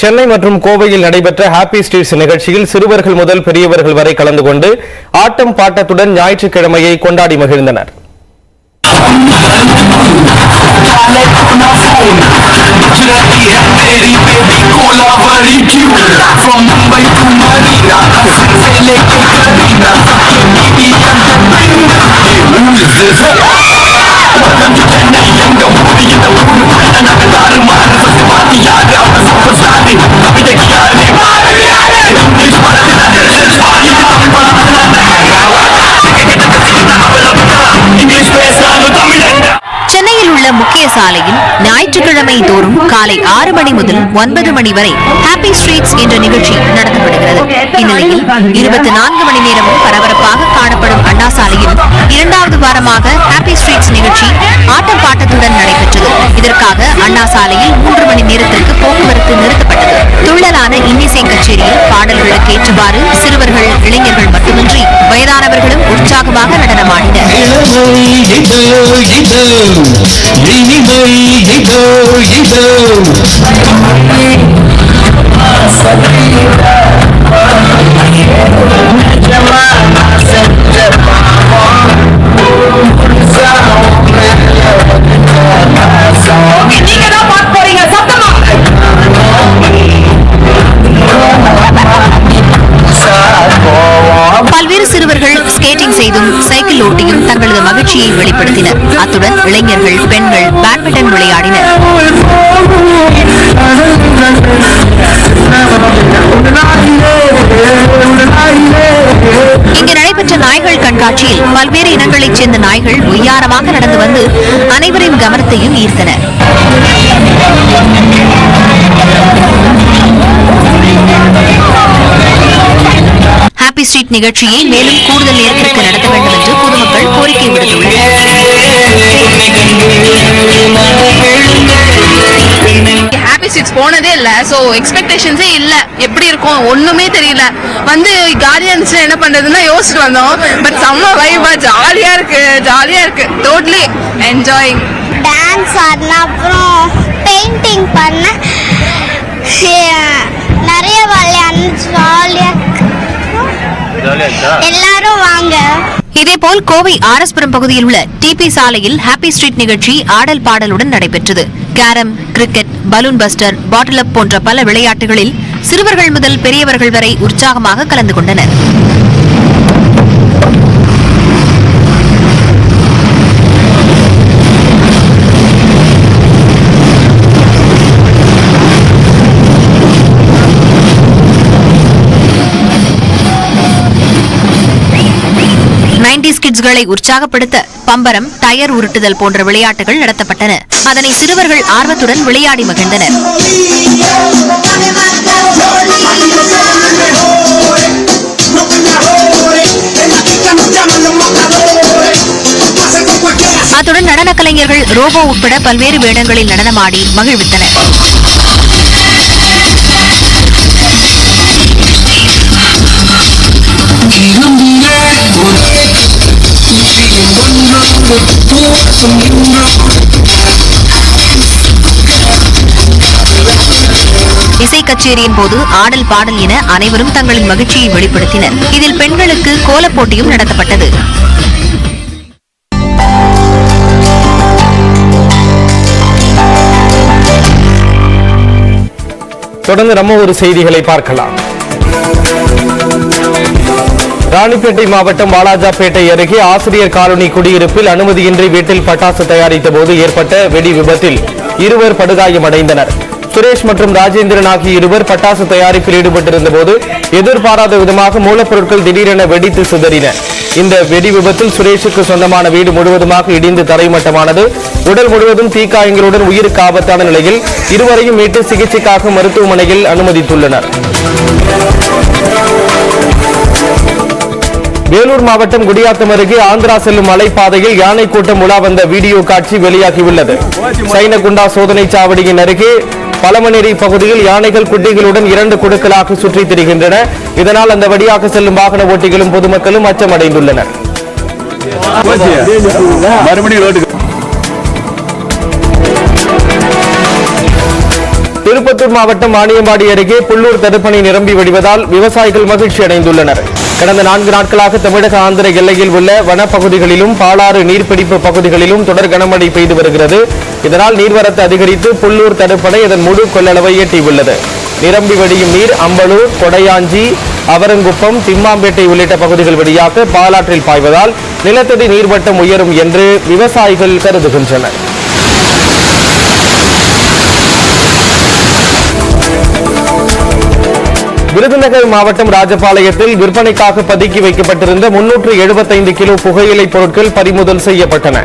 Speaker 1: சென்னை மற்றும் கோவையில் நடைபெற்ற ஹாப்பி ஸ்ட்ரீட்ஸ் நிகழ்ச்சியில் சிறுவர்கள் முதல் பெரியவர்கள் வரை கலந்து கொண்டு ஆட்டம் பாட்டத்துடன் ஞாயிற்றுக்கிழமையை கொண்டாடி மகிழ்ந்தனர்.
Speaker 3: சென்னையில் உள்ள முக்கிய சாலையில் ஞாயிற்றுக்கிழமை தோறும் காலை 6 மணி முதல் 9 மணி வரை ஹாப்பி ஸ்ட்ரீட்ஸ் என்ற நிகழ்ச்சி நடத்தப்படுகிறது. இந்நிலையில் 24 மணி நேரமும் பரபரப்பாக காணப்படும் அண்ணா சாலையில் 2வது வாரமாக ஹாப்பி ஸ்ட்ரீட்ஸ் நிகழ்ச்சி ஆட்டம் பாட்டத்துடன் நடைபெற்றது. இதற்காக அண்ணா சாலையில் 3 மணி நேரத்திற்கு போக்குவரத்து நிறுத்தப்பட்டது. துள்ளலான இன்னிசை கச்சேரியில் பாடல்களுக்கு ஏற்றவாறு சிறுவர்கள், இளைஞர்கள் மட்டுமின்றி வயதானவர்களும் உற்சாகமாக நடனமாடினர். செய்தும் சைக்கிள் ஓட்டியும் தங்களது மகிழ்ச்சியை வெளிப்படுத்தினர். அத்துடன் இளைஞர்கள், பெண்கள் பேட்மிண்டன் விளையாடினர். இங்கு நடைபெற்ற நாய்கள் கண்காட்சியில் பல்வேறு இனங்களைச் சேர்ந்த நாய்கள் ஒய்யாரமாக நடந்து வந்து அனைவரின் கவனத்தையும் ஈர்த்தன. ஹாப்பி ஸ்ட்ரீட் நிகழ்ச்சியை மேலும் கூடுதல் நேரத்திற்கு நடத்த வேண்டும் என்று பொதுமக்கள் கோரிக்கை விடுத்துள்ளனர்.
Speaker 11: ஹாப்பி ஸ்ட்ரீட்ஸ் போனதே இல்ல, சோ எக்ஸ்பெக்டேஷன்ஸே இல்ல. எப்படி இருக்கும் ஒண்ணுமே தெரியல. வந்து காலியா இருந்துச்சு, என்ன பண்றதுன்னா யோசிச்சுட்டு வந்தோம். பட் செம்ம வைபா, ஜாலியா இருக்கு. Totally enjoying.
Speaker 12: டான்ஸ் ஆடினா, அப்புறம் பெயிண்டிங் பண்ண, நிறைய விளையாண்டு ஜாலியா எல்லாரும் வாங்க.
Speaker 3: இதேபோல் கோவை ஆர்எஸ்புரம் பகுதியில் உள்ள டிபி சாலையில் ஹாப்பி ஸ்ட்ரீட் நிகழ்ச்சி ஆடல் பாடலுடன் நடைபெற்றது. கேரம், கிரிக்கெட், பலூன் பஸ்டர், பாட்டில் அப் போன்ற பல விளையாட்டுகளில் சிறுவர்கள் முதல் பெரியவர்கள் வரை உற்சாகமாக கலந்து கொண்டனர். கிட்ஸ்களை உற்சாகப்படுத்த பம்பரம், டயர் உருட்டுதல் போன்ற விளையாட்டுகள் நடத்தப்பட்டன. அதனை சிறுவர்கள் ஆர்வத்துடன் விளையாடி மகிழ்ந்தனர். அத்துடன் நடன கலைஞர்கள் ரோபோ உட்பட பல்வேறு வேடங்களில் நடனமாடி மகிழ்வித்தனர். இசை கச்சேரியின் போது ஆடல், பாடல் என அனைவரும் தங்களின் மகிழ்ச்சியை வெளிப்படுத்தினர். இதில் பெண்களுக்கு கோலப் போட்டியும் நடத்தப்பட்டது.
Speaker 1: தொடர்ந்து நம்ம ஒரு செய்திகளை பார்க்கலாம். ராணிப்பேட்டை மாவட்டம் வாலாஜாப்பேட்டை அருகே ஆசிரியர் காலனி குடியிருப்பில் அனுமதியின்றி வீட்டில் பட்டாசு தயாரித்த போது ஏற்பட்ட வெடி விபத்தில் இருவர் படுகாயமடைந்தனர். சுரேஷ் மற்றும் ராஜேந்திரன் ஆகிய இருவர் பட்டாசு தயாரிப்பில் ஈடுபட்டிருந்த போது எதிர்பாராத விதமாக மூலப்பொருட்கள் திடீரென வெடித்து சிதறின. இந்த வெடி விபத்தில் சுரேஷுக்கு சொந்தமான வீடு முழுவதுமாக இடிந்து தரைமட்டமானது. உடல் முழுவதும் தீக்காயங்களுடன் உயிருக்கு ஆபத்தான நிலையில் இருவரையும் மீட்டு சிகிச்சைக்காக மருத்துவமனையில் அனுமதித்துள்ளனர். வேலூர் மாவட்டம் குடியாத்தம் அருகே ஆந்திரா செல்லும் மலைப்பாதையில் யானை கூட்டம் உலா வந்த வீடியோ காட்சி வெளியாகியுள்ளது. சைனகுண்டா சோதனை சாவடியின் அருகே பழமநேரி பகுதியில் யானைகள் குட்டிகளுடன் 2 குழுக்களாக சுற்றித் திரிகின்றன. இதனால் அந்த வழியாக செல்லும் வாகன ஓட்டிகளும் பொதுமக்களும் அச்சமடைந்துள்ளனர். திருப்பத்தூர் மாவட்டம் வாணியம்பாடி அருகே புல்லூர் தடுப்பணை நிரம்பி வடிவதால் விவசாயிகள் மகிழ்ச்சி அடைந்துள்ளனர். கடந்த 4 நாட்களாக தமிழக ஆந்திர எல்லையில் உள்ள வனப்பகுதிகளிலும் பாலாறு நீர்பிடிப்பு பகுதிகளிலும் தொடர் கனமழை பெய்து வருகிறது. இதனால் நீர்வரத்து அதிகரித்து புல்லூர் தடுப்பணை அதன் முழு கொள்ளளவை எட்டியுள்ளது. நிரம்பி வடியும் நீர் அம்பலூர், கொடையாஞ்சி, அவரங்குப்பம், திம்மாம்பேட்டை உள்ளிட்ட பகுதிகள் வழியாக பாலாற்றில் பாய்வதால் நிலத்தடி நீர்மட்டம் உயரும் என்று விவசாயிகள் கருதுகின்றனர். விருதுநகர் மாவட்டம் ராஜபாளையத்தில் விற்பனைக்காக பதுக்கி வைக்கப்பட்டிருந்த 375 கிலோ புகையிலை பொருட்கள் பறிமுதல் செய்யப்பட்டன.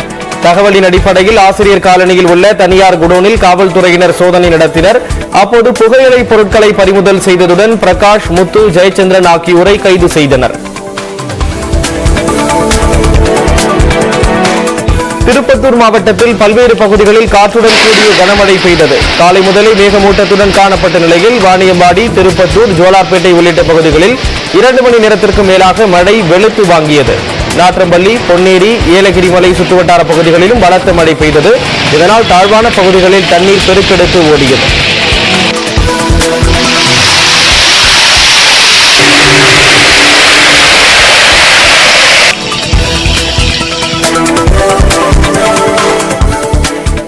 Speaker 1: தகவலின் அடிப்படையில் ஆசிரியர் காலனியில் உள்ள தனியார் குடோனில் காவல்துறையினர் சோதனை நடத்தினர். அப்போது புகையிலை பொருட்களை பறிமுதல் செய்ததுடன் பிரகாஷ், முத்து, ஜெயச்சந்திரன் ஆகியோரை கைது செய்தனர். திருப்பத்தூர் மாவட்டத்தில் பல்வேறு பகுதிகளில் காற்றுடன் கூடிய கனமழை பெய்தது. காலை முதலே மேகமூட்டத்துடன் காணப்பட்ட நிலையில் வாணியம்பாடி, திருப்பத்தூர், ஜோலார்பேட்டை உள்ளிட்ட பகுதிகளில் 2 மணி நேரத்திற்கு மேலாக மழை வெளுத்து வாங்கியது. நாற்றம்பள்ளி, பொன்னேரி, ஏலகிரி மலை சுற்றுவட்டார பகுதிகளிலும் பலத்த மழை பெய்தது. இதனால் தாழ்வான பகுதிகளில் தண்ணீர் பெருக்கெடுத்து ஓடியது.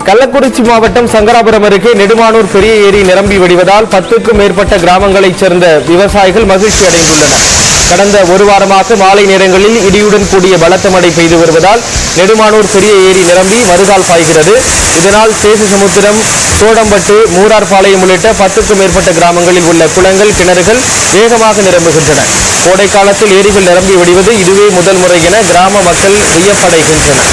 Speaker 1: கள்ளக்குறிச்சி மாவட்டம் சங்கராபுரம் அருகே நெடுமானூர் பெரிய ஏரி நிரம்பி வடிவதால் 10க்கும் மேற்பட்ட கிராமங்களைச் சேர்ந்த விவசாயிகள் மகிழ்ச்சி அடைந்துள்ளனர். கடந்த ஒரு வாரமாக மாலை நேரங்களில் இடியுடன் கூடிய பலத்த மழை பெய்து வருவதால் நெடுமானூர் பெரிய ஏரி நிரம்பி மறுகால் பாய்கிறது. இதனால் சேசுசமுத்திரம், சோடம்பட்டு, மூரார்பாளையம் உள்ளிட்ட 10க்கும் மேற்பட்ட கிராமங்களில் உள்ள குளங்கள், கிணறுகள் வேகமாக நிரம்புகின்றன. கோடை காலத்தில் ஏரிகள் நிரம்பி வடிவது இதுவே முதல் முறை என கிராம மக்கள் வியப்படைகின்றனர்.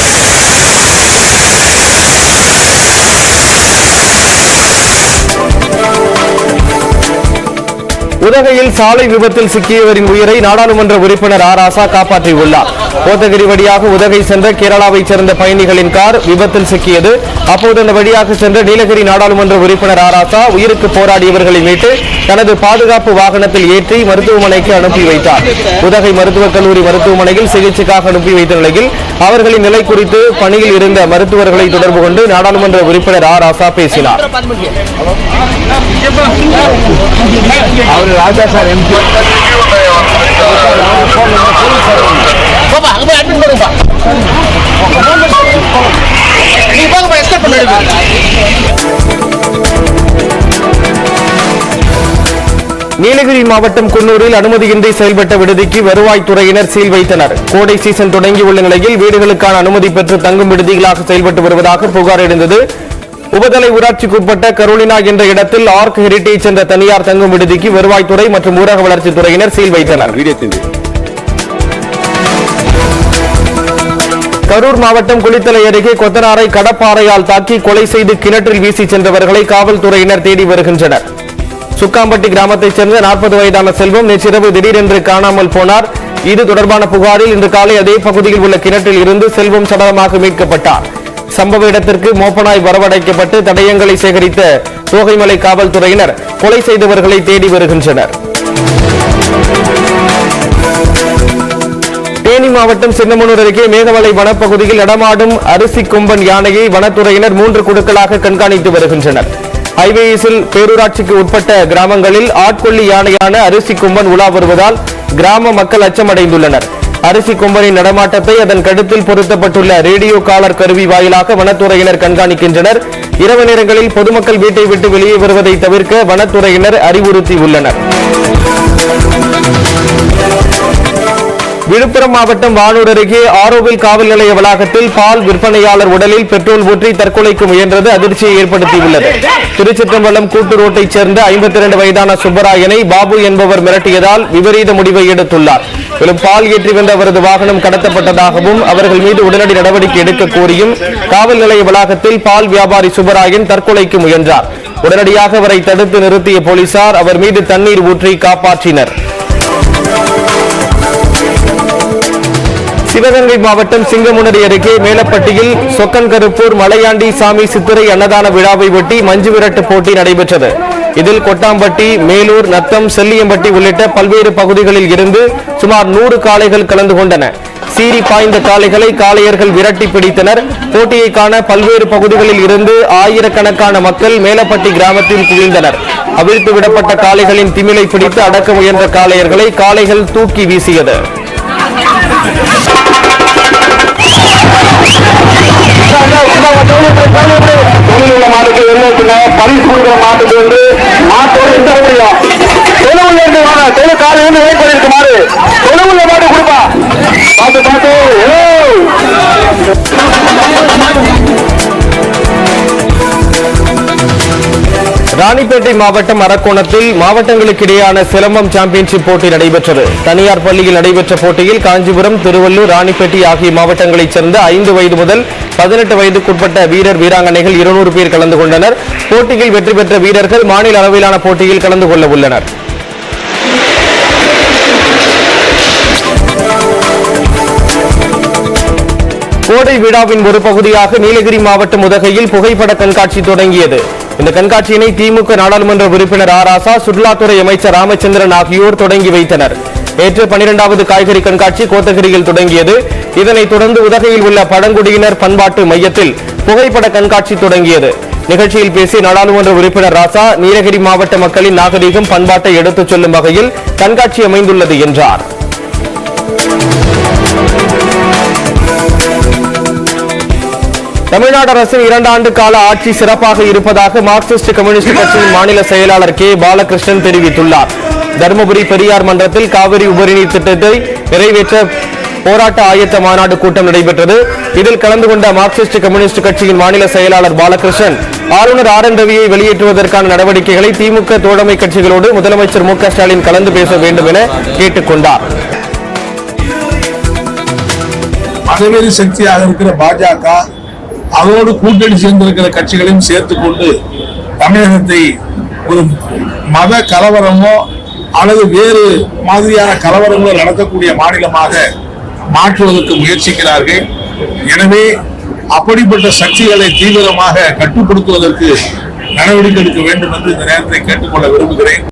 Speaker 1: உதகையில் சாலை விபத்தில் சிக்கியவரின் உயிரை நாடாளுமன்ற உறுப்பினர் ஆராசா காப்பாற்றியுள்ளார். கோத்தகிரி வழியாக உதகை சென்ற கேரளாவைச் சேர்ந்த பயணிகளின் கார் விபத்தில் சிக்கியது. அப்போது அந்த வழியாக சென்ற நீலகிரி நாடாளுமன்ற உறுப்பினர் ஆராசா உயிருக்கு போராடியவர்களை மீட்டு தனது பாதுகாப்பு வாகனத்தில் ஏற்றி மருத்துவமனைக்கு அனுப்பி வைத்தார். உதகை மருத்துவக் கல்லூரி மருத்துவமனையில் சிகிச்சைக்காக அனுப்பி வைத்த நிலையில் அவர்களின் நிலை குறித்து பணியில் இருந்த மருத்துவர்களை தொடர்பு கொண்டு நாடாளுமன்ற உறுப்பினர் ஆராசா பேசினார்.
Speaker 13: ராஜா சார் எம்பி
Speaker 1: நீலகிரி மாவட்டம் குன்னூரில் அனுமதியின்றி செயல்பட்ட விடுதிக்கு வருவாய்த்துறையினர் சீல் வைத்தனர். கோடை சீசன் தொடங்கியுள்ள நிலையில் வீடுகளுக்கான அனுமதி பெற்று தங்கும் விடுதிகளாக செயல்பட்டு வருவதாக புகார் எழுந்தது. உபதலை ஊராட்சிக்குட்பட்ட கரோலினா என்ற இடத்தில் ஆர்க் ஹெரிடேஜ் என்ற தனியார் தங்கும் விடுதிக்கு வருவாய்த்துறை மற்றும் ஊரக வளர்ச்சித்துறையினர் சீல் வைத்தனர். கரூர் மாவட்டம் குளித்தலை அருகே கொத்தனாரை கடப்பாறையால் தாக்கி கொலை செய்து கிணற்றில் வீசி சென்றவர்களை காவல்துறையினர் தேடி வருகின்றனர். சுக்காம்பட்டி கிராமத்தைச் சேர்ந்த 40 வயதான செல்வம் நேற்றிரவு திடீரென்று காணாமல் போனார். இது தொடர்பான புகாரில் இன்று காலை அதே பகுதியில் உள்ள கிணற்றில் இருந்து செல்வம் சடலமாக மீட்கப்பட்டார். சம்பவ இடத்திற்கு மோப்பனாய் வரவழைக்கப்பட்டு தடயங்களை சேகரித்த தோகைமலை காவல்துறையினர் கொலை செய்தவர்களை தேடி வருகின்றனர். தேனி மாவட்டம் சின்னமனூர் அருகே மேகமலை வனப்பகுதியில் நடமாடும் அரிசி கொம்பன் யானையை வனத்துறையினர் 3 குழுக்களாக கண்காணித்து வருகின்றனர். ஹைவேஸில் பேரூராட்சிக்கு உட்பட்ட கிராமங்களில் ஆட்கொள்ளி யானையான அரிசி கொம்பன் உலா வருவதால் கிராம மக்கள் அச்சமடைந்துள்ளனர். அரிசி கொம்பனின் நடமாட்டத்தை அதன் கழுத்தில் பொருத்தப்பட்டுள்ள ரேடியோ காலர் கருவி வாயிலாக வனத்துறையினர் கண்காணிக்கின்றனர். இரவு நேரங்களில் பொதுமக்கள் வீட்டை விட்டு வெளியே வருவதை தவிர்க்க வனத்துறையினர் அறிவுறுத்தியுள்ளனர். விழுப்புரம் மாவட்டம் வானூர் அருகே ஆரோவில் காவல் நிலைய வளாகத்தில் பால் விற்பனையாளர் உடலில் பெட்ரோல் ஊற்றி தற்கொலைக்கு முயன்றது அதிர்ச்சியை ஏற்படுத்தியுள்ளது. திருச்சிற்றம்பலம் கூட்டு ரோட்டைச் சேர்ந்த 52 வயதான சுப்பராயனை பாபு என்பவர் மிரட்டியதால் விபரீத முடிவை எடுத்துள்ளார். மேலும் பால் ஏற்றி வந்த அவரது வாகனம் கடத்தப்பட்டதாகவும் அவர்கள் மீது உடனடி நடவடிக்கை எடுக்க கோரியும் காவல் நிலைய வளாகத்தில் பால் வியாபாரி சுப்பராயன் தற்கொலைக்கு முயன்றார். உடனடியாக அவரை தடுத்து நிறுத்திய போலீசார் அவர் மீது தண்ணீர் ஊற்றி காப்பாற்றினர். சிவகங்கை மாவட்டம் சிங்கமுனரி அருகே மேலப்பட்டியில் சொக்கன்கருப்பூர் மலையாண்டி சாமி சித்திரை அன்னதான விழாவை ஒட்டி மஞ்சு விரட்டு போட்டி நடைபெற்றது. இதில் கொட்டாம்பட்டி, மேலூர், நத்தம், செல்லியம்பட்டி உள்ளிட்ட பல்வேறு பகுதிகளில் இருந்து சுமார் 100 காளைகள் கலந்து கொண்டன. சீறி பாய்ந்த காளைகளை காளையர்கள் விரட்டி பிடித்தனர். போட்டியை காண பல்வேறு பகுதிகளில் இருந்து ஆயிரக்கணக்கான மக்கள் மேலப்பட்டி கிராமத்தில் குவிந்தனர். அவிழ்த்து விடப்பட்ட காளைகளின் திமிலை பிடித்து அடக்க முயன்ற காளையர்களை காளைகள் தூக்கி வீசியது.
Speaker 13: மாட்டுக்கு பரிசு கொடுக்கிற மாட்டுக்கு வந்து மாட்டோடு இருக்க முடியும். தொழுவுல இருந்து வாங்க, தொழு காலையில இருந்து வெயிட் பண்ணிருக்கு மாடு. தொழுவுல மாட்டு கொடுப்பா, பார்த்து பார்த்து.
Speaker 1: ராணிப்பேட்டை மாவட்டம் அரக்கோணத்தில் மாவட்டங்களுக்கு இடையேயான சிலம்பம் சாம்பியன்ஷிப் போட்டி நடைபெற்றது. தனியார் பள்ளியில் நடைபெற்ற போட்டியில் காஞ்சிபுரம், திருவள்ளூர், ராணிப்பேட்டை ஆகிய மாவட்டங்களைச் சேர்ந்த 5 வயது முதல் 18 வயதுக்குட்பட்ட வீரர் வீராங்கனைகள் 200 பேர் கலந்து கொண்டனர். போட்டியில் வெற்றி பெற்ற வீரர்கள் மாநில அளவிலான போட்டியில் கலந்து கொள்ள உள்ளனர். கோடை விழாவின் ஒரு பகுதியாக நீலகிரி மாவட்டம் உதகையில் புகைப்பட கண்காட்சி தொடங்கியது. இந்த கண்காட்சியினை திமுக நாடாளுமன்ற உறுப்பினர் ஆராசா, சுற்றுலாத்துறை அமைச்சர் ராமச்சந்திரன் ஆகியோர் தொடங்கி வைத்தனர். நேற்று 12வது காய்கறி கண்காட்சி கோத்தகிரியில் தொடங்கியது. இதனைத் தொடர்ந்து உதகையில் உள்ள பழங்குடியினர் பண்பாட்டு மையத்தில் புகைப்பட கண்காட்சி தொடங்கியது. நிகழ்ச்சியில் பேசிய நாடாளுமன்ற உறுப்பினர் ராசா, நீலகிரி மாவட்ட மக்களின் நாகரீகம், பண்பாட்டை எடுத்துச் சொல்லும் வகையில் கண்காட்சி அமைந்துள்ளது என்றார். தமிழ்நாடு அரசின் 2 ஆண்டு கால ஆட்சி சிறப்பாக இருப்பதாக மார்க்சிஸ்ட் கம்யூனிஸ்ட் கட்சியின் மாநில செயலாளர் கே பாலகிருஷ்ணன் தெரிவித்துள்ளார். தருமபுரி பெரியார் மன்றத்தில் காவிரி உபரிநீர் திட்டத்தை நிறைவேற்ற போராட்ட ஆயத்த மாநாடு கூட்டம் நடைபெற்றது. இதில் கலந்து கொண்ட மார்க்சிஸ்ட் கம்யூனிஸ்ட் கட்சியின் மாநில செயலாளர் பாலகிருஷ்ணன் ஆளுநர் ஆர் என் ரவியை வெளியேற்றுவதற்கான நடவடிக்கைகளை திமுக தோழமை கட்சிகளோடு முதலமைச்சர் மு க ஸ்டாலின் கலந்து பேச வேண்டும் என கேட்டுக் கொண்டார்.
Speaker 14: மதவெறி சக்தியாக இருக்கிற பாஜக அதோடு கூட்டணி சேர்ந்திருக்கிற கட்சிகளையும் சேர்த்துக் கொண்டு தமிழகத்தை ஒரு மத கலவரமோ அல்லது வேறு மாதிரியான கலவரங்களோ நடக்கக்கூடிய மாநிலமாக மாற்றுவதற்கு முயற்சிக்கிறார்கள். எனவே அப்படிப்பட்ட சக்திகளை தீவிரமாக கட்டுப்படுத்துவதற்கு நடவடிக்கை எடுக்க வேண்டும் என்று இந்த நேரத்தை கேட்டுக்கொள்ள விரும்புகிறேன்.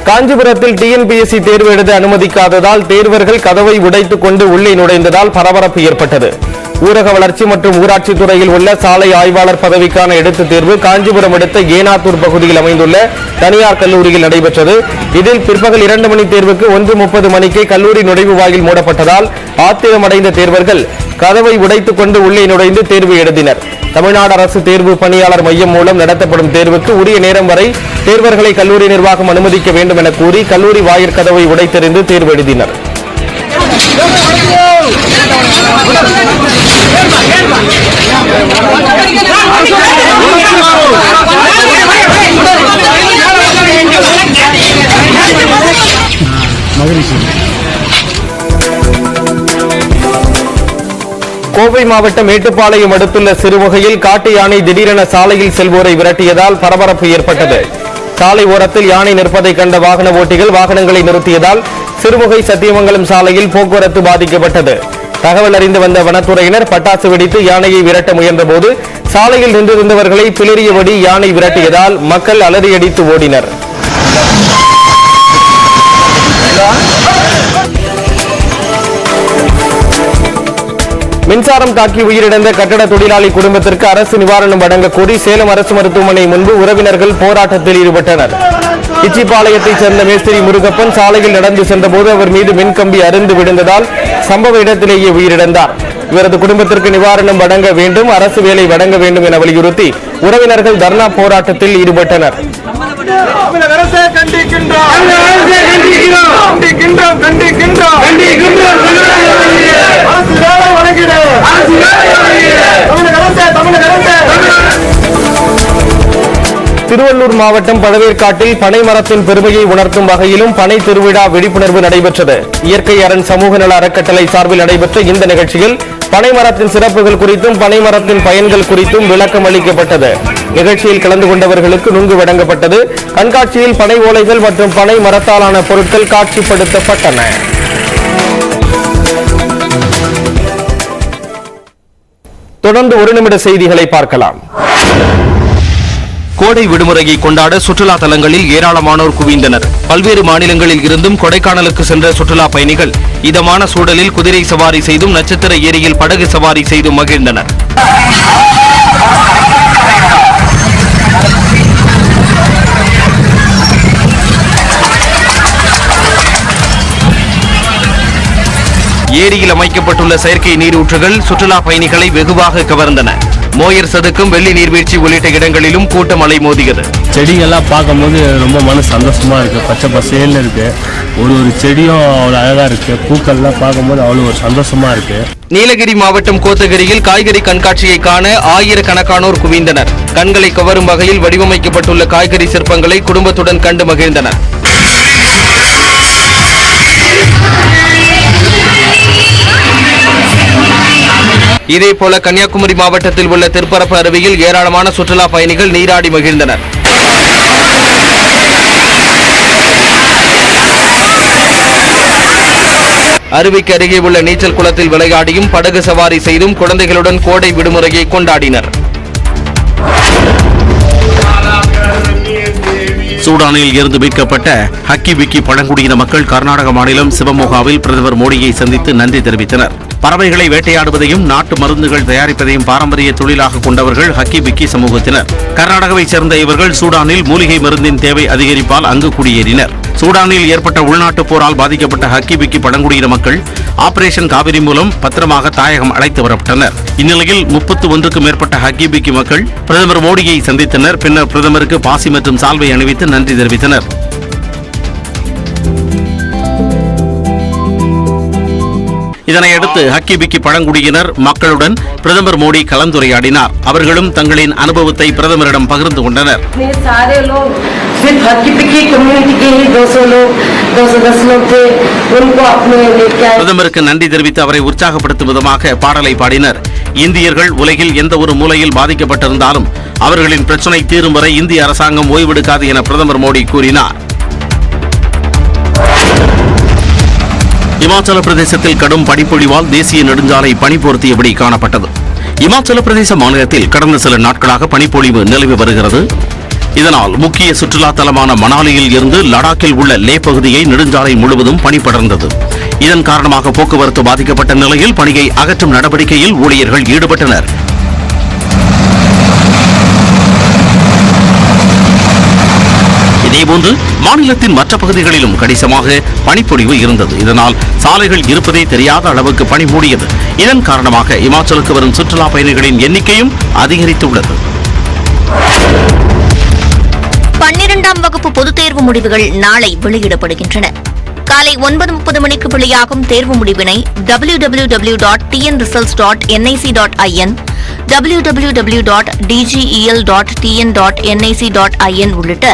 Speaker 1: காஞ்சிபுரத்தில் டிஎன்பிஎஸ்சி தேர்வு எழுத அனுமதிக்காததால் தேர்வர்கள் கதவை உடைத்துக் கொண்டு உள்ளே நுழைந்ததால் பரபரப்பு ஏற்பட்டது. ஊரக வளர்ச்சி மற்றும் ஊராட்சி துறையில் உள்ள சாலை ஆய்வாளர் பதவிக்கான எழுத்துத் தேர்வு காஞ்சிபுரம் அடுத்த ஏனாத்தூர் பகுதியில் அமைந்துள்ள தனியார் கல்லூரியில் நடைபெற்றது. இதில் பிற்பகல் 2 மணி தேர்வுக்கு 1:30 மணிக்கே கல்லூரி நுழைவு வாயில் மூடப்பட்டதால் ஆத்திரமடைந்த தேர்வர்கள் கதவை உடைத்துக் கொண்டு உள்ளே நுழைந்து தேர்வு எழுதினர். தமிழ்நாடு அரசு தேர்வு பணியாளர் மையம் மூலம் நடத்தப்படும் தேர்வுக்கு உரிய நேரம் வரை தேர்வர்களை கல்லூரி நிர்வாகம் அனுமதிக்க வேண்டும் என கூறி கல்லூரி வாயிற் கதவை உடைத்தெறிந்து தேர்வு எழுதினர். கோவை மாவட்டம் மேட்டுப்பாளையம் அடுத்துள்ள சிறுமுகையில் காட்டு யானை திடீரென சாலையில் செல்வோரை விரட்டியதால் பரபரப்பு ஏற்பட்டது. சாலை ஓரத்தில் யானை நிற்பதை கண்ட வாகன ஓட்டிகள் வாகனங்களை நிறுத்தியதால் சிறுமுகை சத்தியமங்கலம் சாலையில் போக்குவரத்து பாதிக்கப்பட்டது. தகவல் அறிந்து வந்த வனத்துறையினர் பட்டாசு வெடித்து யானையை விரட்ட முயன்றபோது சாலையில் நின்றிருந்தவர்களை பிளறியபடி யானை விரட்டியதால் மக்கள் அலறியடித்து ஓடினர். மின்சாரம் தாக்கி உயிரிழந்த கட்டட தொழிலாளி குடும்பத்திற்கு அரசு நிவாரணம் வழங்க கோரி சேலம் அரசு மருத்துவமனை முன்பு உறவினர்கள் போராட்டத்தில் ஈடுபட்டனர். இச்சிப்பாளையத்தைச் சேர்ந்த மேஸ்திரி முருகப்பன் சாலையில் நடந்து சென்றபோது அவர் மீது மின்கம்பி அருந்து விழுந்ததால் சம்பவ இடத்திலேயே உயிரிழந்தார். இவரது குடும்பத்திற்கு நிவாரணம் வழங்க வேண்டும், அரசு வேலை வழங்க வேண்டும் என வலியுறுத்தி உறவினர்கள் தர்ணா போராட்டத்தில் ஈடுபட்டனர். திருவள்ளூர் மாவட்டம் பழவேற்காட்டில் பனை மரத்தின் பெருமையை உணர்த்தும் வகையிலும் பனை திருவிழா விழிப்புணர்வு நடைபெற்றது. இயற்கை அரண் சமூக நல அறக்கட்டளை சார்பில் நடைபெற்ற இந்த நிகழ்ச்சியில் பனை மரத்தின் சிறப்புகள் குறித்தும் பனை மரத்தின் பயன்கள் குறித்தும் விளக்கம் அளிக்கப்பட்டது. நிகழ்ச்சியில் கலந்து கொண்டவர்களுக்கு நுங்கு வழங்கப்பட்டது. கண்காட்சியில் பனை ஓலைகள் மற்றும் பனை மரத்தாலான பொருட்கள் காட்சிப்படுத்தப்பட்டன. தொடர்ந்து 1 நிமிட செய்திகளை பார்க்கலாம்.
Speaker 6: கோடை விடுமுறையை கொண்டாட சுற்றுலா தலங்களில் ஏராளமானோர் குவிந்தனர். பல்வேறு மாநிலங்களில் இருந்தும் கொடைக்கானலுக்கு சென்ற சுற்றுலா பயணிகள் இதமான சூழலில் குதிரை சவாரி செய்தும் நட்சத்திர ஏரியில் படகு சவாரி செய்தும் மகிழ்ந்தனர். ஏரியில் அமைக்கப்பட்டுள்ள செயற்கை நீரூற்றுகள் சுற்றுலா பயணிகளை வெகுவாக கவர்ந்தன. மோயர் சதுக்கம், வெள்ளி நீர்வீழ்ச்சி உள்ளிட்ட இடங்களிலும் கூட்டம் அலைமோதியது.
Speaker 15: செடிகள்லாம் பார்க்கும்போது ரொம்ப மன சந்தோஷமா இருக்கு. பச்சை பசேல்னு இருக்கு. ஒரு செடியும் அவ்வளோ அழகா இருக்கு. பூக்கள்லாம் பார்க்கும்போது அவ்வளோ ஒரு சந்தோஷமா இருக்கு.
Speaker 6: நீலகிரி மாவட்டம் கோத்தகிரியில் காய்கறி கண்காட்சியை காண ஆயிரக்கணக்கானோர் குவிந்தனர். கண்களை கவரும் வகையில் வடிவமைக்கப்பட்டுள்ள காய்கறி சிற்பங்களை குடும்பத்துடன் கண்டு மகிழ்ந்தனர். இதேபோல கன்னியாகுமரி மாவட்டத்தில் உள்ள திருப்பரப்பு அருவியில் ஏராளமான சுற்றுலா பயணிகள் நீராடி மகிழ்ந்தனர். அருவிக்கு அருகே உள்ள நீச்சல் குளத்தில் விளையாடியும் படகு சவாரி செய்தும் குழந்தைகளுடன் கோடை விடுமுறையை கொண்டாடினர். சூடானில் இருந்து மீட்கப்பட்ட ஹக்கி விக்கி பழங்குடியின மக்கள் கர்நாடக மாநிலம் சிவமோகாவில் பிரதமர் மோடியை சந்தித்து நன்றி தெரிவித்தனர். பறவைகளை வேட்டையாடுவதையும் நாட்டு மருந்துகள் தயாரிப்பதையும் பாரம்பரிய தொழிலாக கொண்டவர்கள் ஹக்கி விக்கி சமூகத்தினர். கர்நாடகாவைச் சேர்ந்த இவர்கள் சூடானில் மூலிகை மருந்தின் தேவை அதிகரிப்பால் அங்கு குடியேறினர். சூடானில் ஏற்பட்ட உள்நாட்டுப் போரால் பாதிக்கப்பட்ட ஹக்கி பிக்கி பழங்குடியின மக்கள் ஆபரேஷன் காவிரி மூலம் பத்திரமாக தாயகம் அழைத்து வரப்பட்டனர். இந்நிலையில் 31க்கும் மேற்பட்ட ஹக்கி பிக்கி மக்கள் பிரதமர் மோடியை சந்தித்தனர். பின்னர் பிரதமருக்கு பாசி மற்றும் சால்வை அணிவித்து நன்றி தெரிவித்தனர். இதனையடுத்து ஹக்கி பிக்கி பழங்குடியினர் மக்களுடன் பிரதமர் மோடி கலந்துரையாடினார். அவர்களும் தங்களின் அனுபவத்தை பிரதமரிடம் பகிர்ந்து கொண்டனர். பிரதமருக்கு நன்றி தெரிவித்து அவரை உற்சாகப்படுத்தும் விதமாக பாடலை பாடினர். இந்தியர்கள் உலகில் எந்த ஒரு மூலையில் பாதிக்கப்பட்டிருந்தாலும் அவர்களின் பிரச்சனை தீரும் வரை இந்திய அரசாங்கம் ஓய்வெடுக்காது என பிரதமர் மோடி கூறினார். இமாச்சல பிரதேசத்தில் கடும் பனிப்பொழிவால் தேசிய நெடுஞ்சாலை பனி பொருத்தியபடி காணப்பட்டது. இமாச்சல பிரதேச மாநிலத்தில் கடந்த சில நாட்களாக பனிப்பொழிவு நிலவி வருகிறது. இதனால் முக்கிய சுற்றுலா தலமான மணாலியில் இருந்து லடாக்கில் உள்ள லே பகுதியை நெடுஞ்சாலை முழுவதும் பனி படர்ந்தது. இதன் காரணமாக போக்குவரத்து பாதிக்கப்பட்ட நிலையில் பனியை அகற்றும் நடவடிக்கையில் ஊழியர்கள் ஈடுபட்டனர். இதேபோன்று மாநிலத்தின் மற்ற பகுதிகளிலும் கணிசமாக பனிப்பொழிவு இருந்தது. இதனால் சாலைகள் இருப்பதே தெரியாத அளவுக்கு பனி மூடியது. இதன் காரணமாக இமாச்சலுக்கு வரும் சுற்றுலா பயணிகளின் எண்ணிக்கையும் அதிகரித்துள்ளது.
Speaker 3: 12ஆம் வகுப்பு பொதுத் தேர்வு முடிவுகள் நாளை வெளியிடப்படுகின்றன. காலை 9:30 மணிக்கு வெளியாகும் தேர்வு முடிவினை www.tnresults.nic.in, www.dgel.tn.nic.in உள்ளிட்ட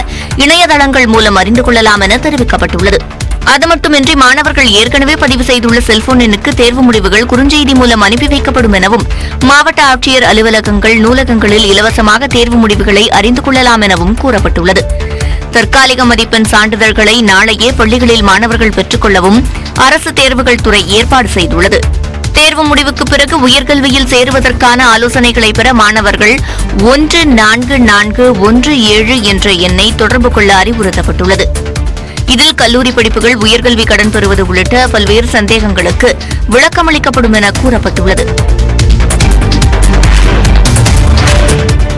Speaker 3: இணையதளங்கள் மூலம் அறிந்து கொள்ளலாம் என தெரிவிக்கப்பட்டுள்ளது. அது மட்டுமின்றி மாணவர்கள் ஏற்கனவே பதிவு செய்துள்ள செல்போன் எண்ணுக்கு தேர்வு முடிவுகள் குறுஞ்செய்தி மூலம் அனுப்பி வைக்கப்படும் எனவும் மாவட்ட ஆட்சியர் அலுவலகங்கள், நூலகங்களில் இலவசமாக தேர்வு முடிவுகளை அறிந்து கொள்ளலாம் எனவும் கூறப்பட்டுள்ளது. தற்காலிக மதிப்பெண் சான்றிதழ்களை நாளையே பள்ளிகளில் மாணவர்கள் பெற்றுக் கொள்ளவும் அரசு தேர்வுகள் துறை ஏற்பாடு செய்துள்ளது. தேர்வு முடிவுக்கு பிறகு உயர்கல்வியில் சேருவதற்கான ஆலோசனைகளை பெற மாணவர்கள் 144417 என்ற எண்ணை தொடர்பு கொள்ள அறிவுறுத்தப்பட்டுள்ளது. இதில் கல்லூரி படிப்புகள், உயர்கல்வி கடன் பெறுவது உள்ளிட்ட பல்வேறு சந்தேகங்களுக்கு விளக்கமளிக்கப்படும் என கூறப்பட்டுள்ளது.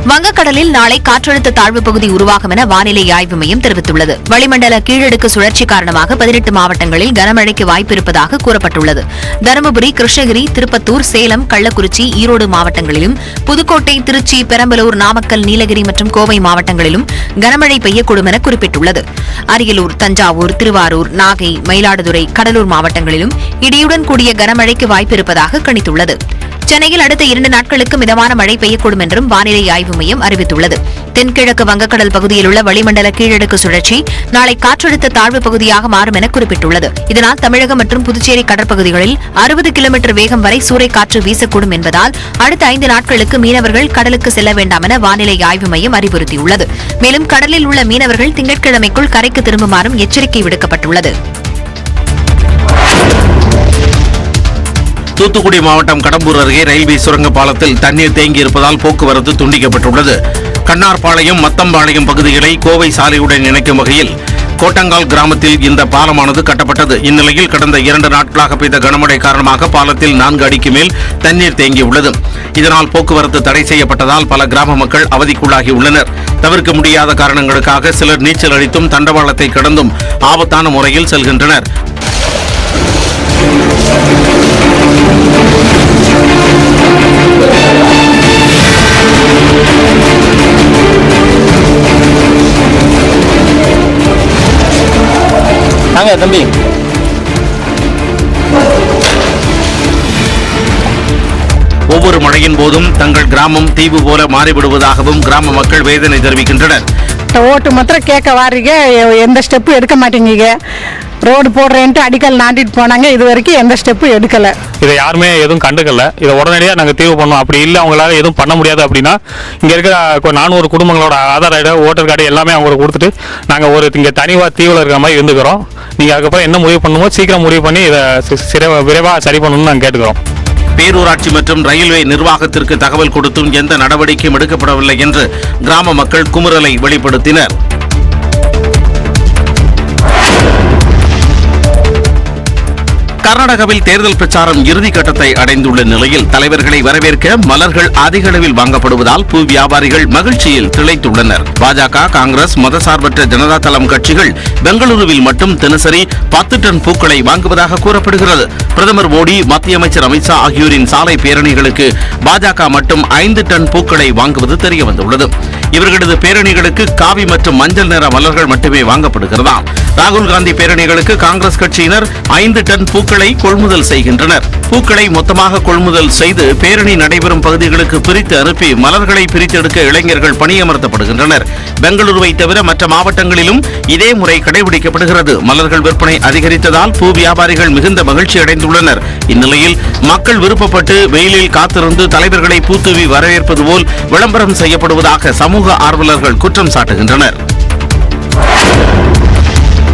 Speaker 3: வங்கக்கடலில் நாளை காற்றழுத்த தாழ்வு பகுதி உருவாகும் என வானிலை ஆய்வு மையம் தெரிவித்துள்ளது. வளிமண்டல கீழடுக்கு சுழற்சி காரணமாக 18 மாவட்டங்களில் கனமழைக்கு வாய்ப்பிருப்பதாக கூறப்பட்டுள்ளது. தருமபுரி, கிருஷ்ணகிரி, திருப்பத்தூர், சேலம், கள்ளக்குறிச்சி, ஈரோடு மாவட்டங்களிலும், புதுக்கோட்டை, திருச்சி, பெரம்பலூர், நாமக்கல், நீலகிரி மற்றும் கோவை மாவட்டங்களிலும் கனமழை பெய்யக்கூடும் என குறிப்பிட்டுள்ளது. அரியலூர், தஞ்சாவூர், திருவாரூர், நாகை, மயிலாடுதுறை, கடலூர் மாவட்டங்களிலும் இடியுடன் கூடிய கனமழைக்கு வாய்ப்பிருப்பதாக கணித்துள்ளது. சென்னையில் அடுத்த 2 நாட்களுக்கு மிதமான மழை பெய்யக்கூடும் என்றும் வானிலை ஆய்வு மையம் அறிவித்துள்ளது. தென்கிழக்கு வங்கக்கடல் பகுதியில் உள்ள வளிமண்டல கீழடுக்கு சுழற்சி நாளை காற்றழுத்த தாழ்வு பகுதியாக மாறும் என குறிப்பிட்டுள்ளது. இதனால் தமிழகம் மற்றும் புதுச்சேரி கடற்பகுதிகளில் 60 கிலோமீட்டர் வேகம் வரை சூறைக்காற்று வீசக்கூடும் என்பதால் அடுத்த 5 நாட்களுக்கு மீனவர்கள் கடலுக்கு செல்ல வேண்டாம் என வானிலை ஆய்வு மையம் அறிவுறுத்தியுள்ளது. மேலும் கடலில் உள்ள மீனவர்கள் திங்கட்கிழமைக்குள் கரைக்கு திரும்புமாறும் எச்சரிக்கை விடுக்கப்பட்டுள்ளது.
Speaker 6: தூத்துக்குடி மாவட்டம் கடம்பூர் அருகே ரயில்வே சுரங்க பாலத்தில் தண்ணீர் தேங்கியிருப்பதால் போக்குவரத்து துண்டிக்கப்பட்டுள்ளது. கண்ணார்பாளையம், மத்தம்பாளையம் பகுதிகளை கோவை சாலையுடன் இணைக்கும் வகையில் கோட்டங்கால் கிராமத்தில் இந்த பாலமானது கட்டப்பட்டது. இந்நிலையில் கடந்த 2 நாட்களாக பெய்த கனமழை காரணமாக பாலத்தில் 4 அடிக்கு மேல் தண்ணீர் தேங்கியுள்ளது. இதனால் போக்குவரத்து தடை செய்யப்பட்டதால் பல கிராம மக்கள் அவதிக்குள்ளாகி உள்ளனர். தவிர்க்க முடியாத காரணங்களுக்காக சிலர் நீச்சல் அடித்தும் தண்டவாளத்தை கடந்தும் ஆபத்தான முறையில் செல்கின்றனர்.
Speaker 1: தம்பி
Speaker 6: ஒவ்வொரு மழையின் போதும் தங்கள் கிராமம் தீவு போல மாறிவிடுவதாகவும் கிராம மக்கள் வேதனை தெரிவிக்கின்றனர்.
Speaker 4: ஓட்டு மாத்திரம் கேட்க வாரீங்க, எந்த ஸ்டெப்பும் எடுக்க மாட்டேங்க. ரோடு போடுறேன்ட்டு அடிக்கல் நாட்டிட்டு போனாங்க, இது வரைக்கும் எந்த ஸ்டெப்பும் எடுக்கல.
Speaker 15: இதை யாருமே எதுவும் கண்டுக்கல. இதை உடனடியாக நாங்கள் தீர்வு பண்ணோம். அப்படி இல்லை அவங்களால எதுவும் பண்ண முடியாது அப்படின்னா இங்கே இருக்கிற 400 குடும்பங்களோட ஆதார் ஐடி, ஓட்டர் கார்டு எல்லாமே அவங்களுக்கு கொடுத்துட்டு நாங்கள் ஒரு இங்கே தனிவாக தீவில் இருக்கிற மாதிரி இருந்துக்கிறோம். நீங்கள் அதுக்கப்புறம் என்ன முடிவு பண்ணுமோ சீக்கிரம் முடிவு பண்ணி இதை விரைவாக சரி பண்ணணும்னு நாங்கள் கேட்டுக்கிறோம்.
Speaker 6: பேரூராட்சி மற்றும் ரயில்வே நிர்வாகத்திற்கு தகவல் கொடுத்தும் எந்த நடவடிக்கையும் எடுக்கப்படவில்லை என்று கிராம மக்கள் குமுறலை வெளிப்படுத்தினர். கர்நாடகாவில் தேர்தல் பிரச்சாரம் இறுதிக்கட்டத்தை அடைந்துள்ள நிலையில் தலைவர்களை வரவேற்க மலர்கள் அதிக அளவில் வாங்கப்படுவதால் பூ வியாபாரிகள் மகிழ்ச்சியில் திளைத்துள்ளனர். பாஜக, காங்கிரஸ், மதசார்பற்ற ஜனதா தளம் கட்சிகள் பெங்களூருவில் மட்டும் தினசரி 10 டன் பூக்களை வாங்குவதாக கூறப்படுகிறது. பிரதமர் மோடி, மத்திய அமைச்சர் அமித்ஷா ஆகியோரின் சாலை பேரணிகளுக்கு பாஜக மட்டும் 5 டன் பூக்களை வாங்குவது தெரியவந்துள்ளது. இவர்களது பேரணிகளுக்கு காவி மற்றும் மஞ்சள் நிற மலர்கள் மட்டுமே வாங்கப்படுகிறதாம். ராகுல் காந்தி பேரணிகளுக்கு காங்கிரஸ் கட்சியினர் 5 டன் பூக்களை கொள்முதல் செய்கின்றனர். பூக்களை மொத்தமாக கொள்முதல் செய்து பேரணி நடைபெறும் பகுதிகளுக்கு பிரித்து அனுப்பி மலர்களை பிரித்தெடுக்க இளைஞர்கள் பணியமர்த்தப்படுகின்றனர். பெங்களூருவை தவிர மற்ற மாவட்டங்களிலும் இதே முறை கடைபிடிக்கப்படுகிறது. மலர்கள் விற்பனை அதிகரித்ததால் பூ வியாபாரிகள் மிகுந்த மகிழ்ச்சி அடைந்துள்ளனர். இந்நிலையில் மக்கள் விருப்பப்பட்டு வெயிலில் காத்திருந்து தலைவர்களை பூத்தூவி வரவேற்பது போல் விளம்பரம் செய்யப்படுவதாக சமூக ஆர்வலர்கள் குற்றம் சாட்டுகின்றனர்.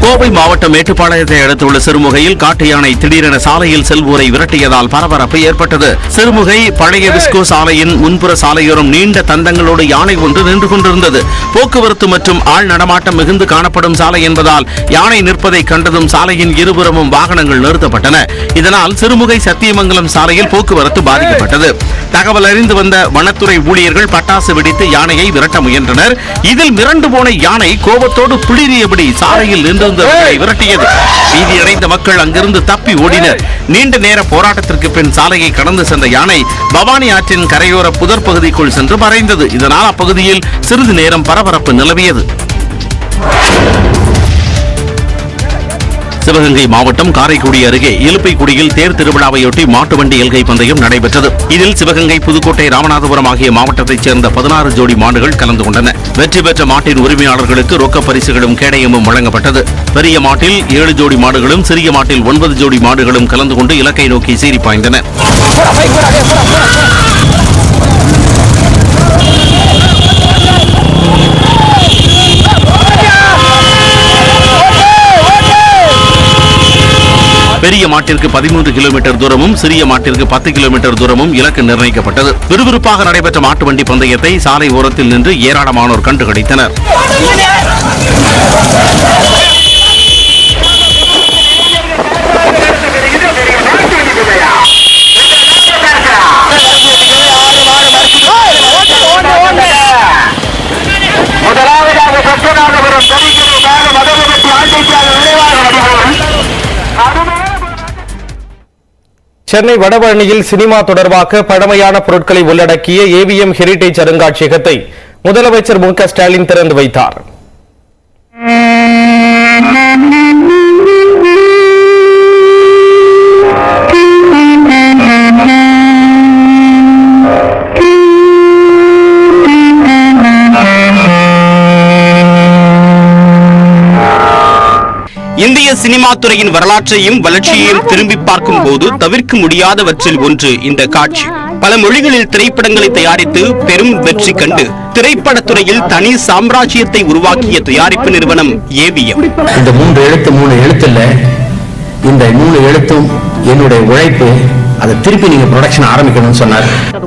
Speaker 6: கோவை மாவட்டம் மேட்டுப்பாளையத்தை அடுத்துள்ள சிறுமுகையில் காட்டு யானை திடீரென சாலையில் செல்வோரை விரட்டியதால் பரபரப்பு ஏற்பட்டது. சிறுமுகை பழைய விஸ்கோ சாலையின் முன்புற சாலையோரம் நீண்ட தந்தங்களோடு யானை ஒன்று நின்று கொண்டிருந்தது. போக்குவரத்து மற்றும் ஆள் நடமாட்டம் மிகுந்து காணப்படும் சாலை என்பதால் யானை நிற்பதை கண்டதும் சாலையின் இருபுறமும் வாகனங்கள் நிறுத்தப்பட்டன. இதனால் சிறுமுகை சத்தியமங்கலம் சாலையில் போக்குவரத்து பாதிக்கப்பட்டது. தகவல் அறிந்து வந்த வனத்துறை ஊழியர்கள் பட்டாசு வெடித்து யானையை விரட்ட முயன்றனர். இதில் மிரண்டு போன யானை கோபத்தோடு பிளிரியபடி சாலையில் நின்று விரட்டியது. பீதியடைந்த மக்கள் அங்கிருந்து தப்பி ஓடினர். நீண்ட நேர போராட்டத்திற்கு பின் சாலையை கடந்து சென்ற யானை பவானி ஆற்றின் கரையோர புதர் பகுதிக்குள் சென்று மறைந்தது. இதனால் அப்பகுதியில் சிறிது நேரம் பரபரப்பு நிலவியது. சிவகங்கை மாவட்டம் காரைக்குடி அருகே இலுப்பைக்குடியில் தேர் திருவிழாவையொட்டி மாட்டு வண்டி எல்கை பந்தயம் நடைபெற்றது. இதில் சிவகங்கை, புதுக்கோட்டை, ராமநாதபுரம் ஆகிய மாவட்டத்தைச் சேர்ந்த 16 ஜோடி மாடுகள் கலந்து கொண்டன. வெற்றி பெற்ற மாட்டின் உரிமையாளர்களுக்கு ரொக்க பரிசுகளும் கேடயமும் வழங்கப்பட்டது. பெரிய மாட்டில் 7 ஜோடி மாடுகளும், சிறிய மாட்டில் 9 ஜோடி மாடுகளும் கலந்து கொண்டு இலக்கை நோக்கி சீறி பாய்ந்தன. பெரிய மாட்டிற்கு 13 கிலோமீட்டர் தூரமும், சிறிய மாட்டிற்கு 10 கிலோமீட்டர் தூரமும் இலக்கு நிர்ணயிக்கப்பட்டது. விறுவிறுப்பாக நடைபெற்ற மாட்டு வண்டி பந்தயத்தை சாலை ஓரத்தில் நின்று ஏராளமானோர் கண்டுகளித்தனர்.
Speaker 1: சென்னை வடபழனியில் சினிமா தொடர்பாக பழமையான பொருட்களை உள்ளடக்கிய ஏவிஎம் ஹெரிடேஜ் அருங்காட்சியகத்தை முதலமைச்சர் மு.க. ஸ்டாலின் திறந்து வைத்தார்.
Speaker 10: இந்திய சினிமா துறையின் வரலாற்றையும் வளர்ச்சியையும் திரும்பி பார்க்கும் போது தவிர்க்க முடியாதவற்றில் ஒன்று இந்த காட்சி. பல மொழிகளில் திரைப்படங்களை தயாரித்து பெரும் வெற்றி கண்டு திரைப்படத்துறையில் தனி சாம்ராஜ்யத்தை உருவாக்கிய தயாரிப்பு நிறுவனம் ஏவிஎம்.
Speaker 16: இந்த 3 எழுத்து இல்ல, இந்த 3 எழுத்தும் என்னுடைய உழைப்பு. அதை திருப்பி நீங்க ப்ரொடக்ஷன் ஆரம்பிக்கணும்னு சொன்னார்.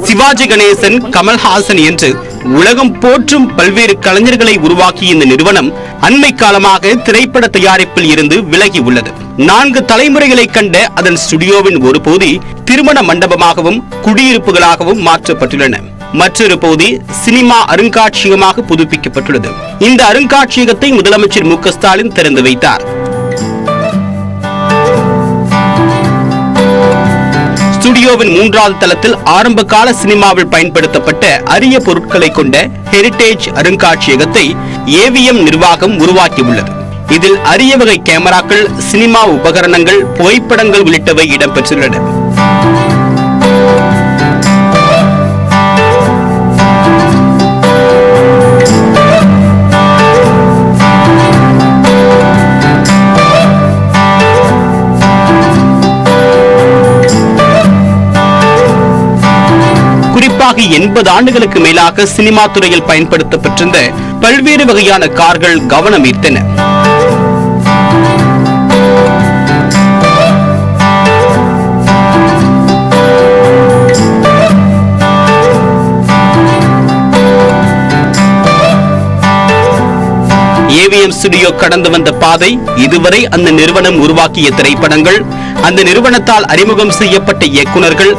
Speaker 10: சிவாஜி கணேசன், கமல்ஹாசன் என்று உலகம் போற்றும் பல்வேறு கலைஞர்களை உருவாக்கிய இந்த நிறுவனம் அண்மை காலமாக திரைப்பட தயாரிப்பில் இருந்து விலகி உள்ளது. 4 தலைமுறைகளை கண்ட அதன் ஸ்டுடியோவின் ஒரு பகுதி திருமண மண்டபமாகவும் குடியிருப்புகளாகவும் மாற்றப்பட்டுள்ளன. மற்றொரு பகுதி சினிமா அருங்காட்சியகமாக புதுப்பிக்கப்பட்டுள்ளது. இந்த அருங்காட்சியகத்தை முதலமைச்சர் மு.க. ஸ்டாலின் திறந்து வைத்தார். ஸ்டுடியோவின் 3வது தளத்தில் ஆரம்ப கால சினிமாவில் பயன்படுத்தப்பட்ட அரிய பொருட்களை கொண்ட ஹெரிடேஜ் அருங்காட்சியகத்தை ஏவிஎம் நிர்வாகம் உருவாக்கியுள்ளது. இதில் அரிய வகை கேமராக்கள், சினிமா உபகரணங்கள், புகைப்படங்கள் உள்ளிட்டவை இடம்பெற்றுள்ளன. குறிப்பாக 80 ஆண்டுகளுக்கு மேலாக சினிமா துறையில் பயன்படுத்தப்பட்டிருந்த பல்வேறு வகையான கார்கள் கவனம் ஈர்த்தன. ஏவிஎம் ஸ்டுடியோ கடந்து வந்த பாதை, இதுவரை அந்த நிறுவனம் உருவாக்கிய திரைப்படங்கள், அந்த நிறுவனத்தால் அறிமுகம் செய்யப்பட்ட இயக்குனர்கள்,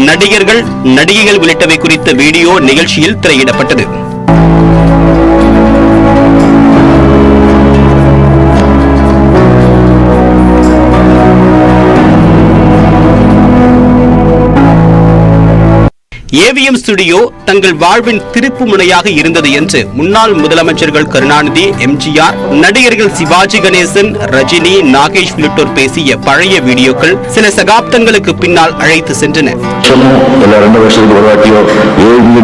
Speaker 10: நடிகர்கள், நடிகைகள் உள்ளிட்டவை குறித்த வீடியோ நிகழ்ச்சியில் திரையிடப்பட்டது. ஏவிஎம் ஸ்டுடியோ தங்கள் வாழ்வின் திருப்பு முனையாக இருந்தது என்று முன்னாள் முதலமைச்சர்கள் கருணாநிதி, எம்ஜிஆர், நடிகர்கள் சிவாஜி கணேசன், ரஜினி, நாகேஷ் உள்ளிட்டோர் பேசிய பழைய வீடியோக்கள் சில சகாப்தங்களுக்கு பின்னால் அழைத்து சென்றன.
Speaker 17: 2 வருஷத்துக்கு ஒரு வாட்டியோ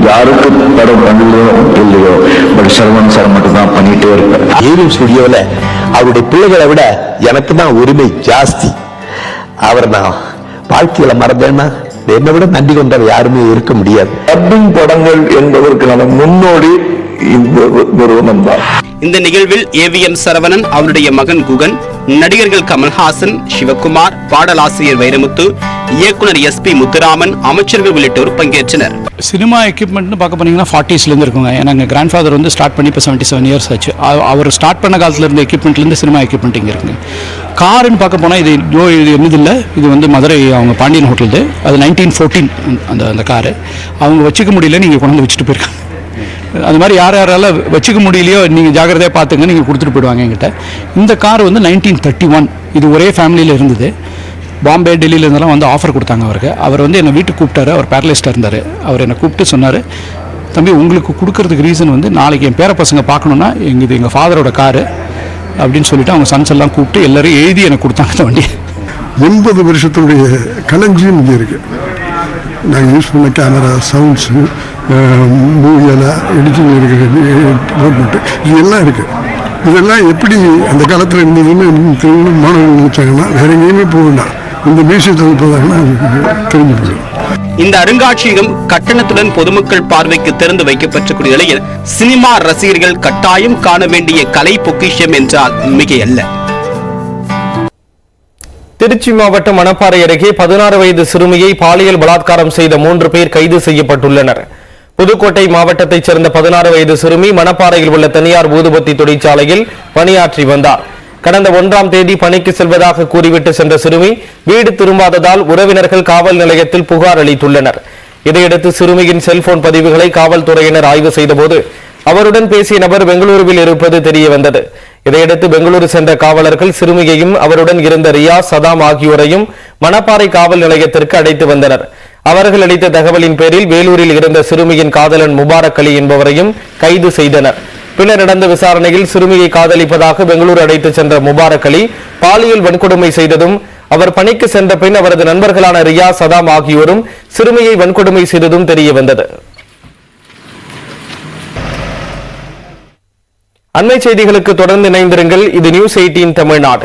Speaker 17: யாருக்கு படம் பண்ணலையோ இல்லையோ, பட் சரவணன் சார் மட்டும் தான் பண்ணிட்டே இருப்பார். ஏவிஎம் ஸ்டுடியோவில் அவருடைய பிள்ளைகளை விட எனக்கு தான் உரிமை ஜாஸ்தி. அவர் நான் வாழ்க்கையில மறந்தேன்னா என்னை விட நன்றி கொண்டவர் யாருமே இருக்க முடியாது. டப்பிங் படங்கள் என்பதற்கான முன்னோடி இந்த நிறுவனம் தான்.
Speaker 10: இந்த நிகழ்வில் ஏவிஎம் சரவணன், அவருடைய மகன் குகன், நடிகர்கள் கமல்ஹாசன், சிவகுமார், பாடலாசிரியர் வைரமுத்து, இயக்குனர் SP முத்துராமன், அமைச்சர்கள் உள்ளிட்டோர் பங்கேற்றனர்.
Speaker 18: சினிமா எக்யூப்மெண்ட்னு பார்க்க போனீங்கன்னா 40ஸ்லேருந்து இருக்குங்க. ஏன்னா எங்கள் கிராண்ட் ஃபாதர் வந்து ஸ்டார்ட் பண்ணி இப்போ 77 இயர்ஸ் ஆச்சு. அவர் ஸ்டார்ட் பண்ண காலத்தில் இருந்த எக்யூப்மெண்ட்லேருந்து சினிமா எக்யூப்மெண்ட் இங்கே இருக்குங்க. காருன்னு பார்க்க போனால் இது என்னதில்லை, இது வந்து மதுரை அவங்க பாண்டியன் ஹோட்டலுது. அது 1914 அந்த காரு அவங்க வச்சுக்க முடியல, நீங்கள் கொண்டு வந்து வச்சுட்டு போயிருக்காங்க. அது மாதிரி யாரால வச்சுக்க முடியலையோ நீங்கள் ஜாக்கிரதையாக பார்த்துங்க, நீங்கள் கொடுத்துட்டு போயிடுவாங்க என்கிட்ட. இந்த கார் வந்து 1931, இது ஒரே ஃபேமிலியில் இருந்தது. பாம்பே, டெல்லியில் இருந்தெல்லாம் வந்து ஆஃபர் கொடுத்தாங்க அவருக்கு. அவர் வந்து என்னை வீட்டுக்கு கூப்பிட்டாரு. அவர் பேரலைஸ்டாக இருந்தார். அவர் என்னை கூப்பிட்டு சொன்னார், தம்பி உங்களுக்கு கொடுக்கறதுக்கு ரீசன் வந்து நாளைக்கு என் பேர பசங்க பார்க்கணுன்னா இது எங்கள் ஃபாதரோட காரு அப்படின்னு சொல்லிட்டு அவங்க சன்ஸ் எல்லாம் கூப்பிட்டு எல்லாரும் எழுதி எனக்கு கொடுத்தாங்க இந்த வண்டி.
Speaker 19: 80 வருஷத்துடைய களஞ்சியம் இங்கே இருக்குது. நாங்கள் யூஸ் பண்ண கேமரா, சவுண்ட்ஸு, மூவியெல்லாம் எடிட்டிங் இருக்கிறது, இது எல்லாம் இருக்குது. இதெல்லாம் எப்படி அந்த காலத்தில் இருந்ததுன்னு மாணவர்கள் நினைச்சாங்கன்னா வேற எங்கேயுமே போக வேண்டாம், இந்த மியூசியத்தில் போதாங்கன்னா தெரிஞ்சு போயிடும்.
Speaker 10: இந்த அருங்காட்சியகம் கட்டணத்துடன் பொதுமக்கள் பார்வைக்கு திறந்து வைக்கப்பட்டிருக்கும் நிலையில் சினிமா ரசிகர்கள் கட்டாயம் காண வேண்டிய கலை பொக்கிஷம் என்றால் மிகையல்ல.
Speaker 1: திருச்சி மாவட்டம் மணப்பாறை அருகே 16 வயது சிறுமியை பாலியல் பலாத்காரம் செய்த 3 பேர் கைது செய்யப்பட்டுள்ளனர். புதுக்கோட்டை மாவட்டத்தைச் சேர்ந்த 16 வயது சிறுமி மணப்பாறையில் உள்ள தனியார் ஊதுபத்தி தொழிற்சாலையில் பணியாற்றி வந்தார். கடந்த 1ஆம் தேதி பணிக்கு செல்வதாக கூறிவிட்டு சென்ற சிறுமி வீடு திரும்பாததால் உறவினர்கள் காவல் நிலையத்தில் புகார் அளித்துள்ளனர். இதையடுத்து சிறுமியின் செல்போன் பதிவுகளை காவல்துறையினர் ஆய்வு செய்தபோது அவருடன் பேசிய நபர் பெங்களூருவில் இருப்பது தெரிய வந்தது. இதையடுத்து பெங்களூரு சென்ற காவலர்கள் சிறுமியையும் அவருடன் இருந்த ரியாஸ், சதாம் ஆகியோரையும் மணப்பாறை காவல் நிலையத்திற்கு அழைத்து வந்தனர். அவர்கள் அளித்த தகவலின் பேரில் வேலூரில் இருந்த சிறுமியின் காதலன் முபாரக் அலி என்பவரையும் கைது செய்தனர். பின்னர் நடந்த விசாரணையில் சிறுமியை காதலிப்பதாக பெங்களூரு அழைத்து சென்ற முபாரக் அலி பாலியல் வன்கொடுமை செய்ததும், அவர் பணிக்கு சென்ற பின் அவரது நண்பர்களான ரியாஸ், சதாம் ஆகியோரும் சிறுமியை வன்கொடுமை செய்ததும் தெரிய வந்தது. அண்மை செய்திகளுக்கு தொடர்ந்து இணைந்திருங்கள். இது நியூஸ் 18 தமிழ்நாடு.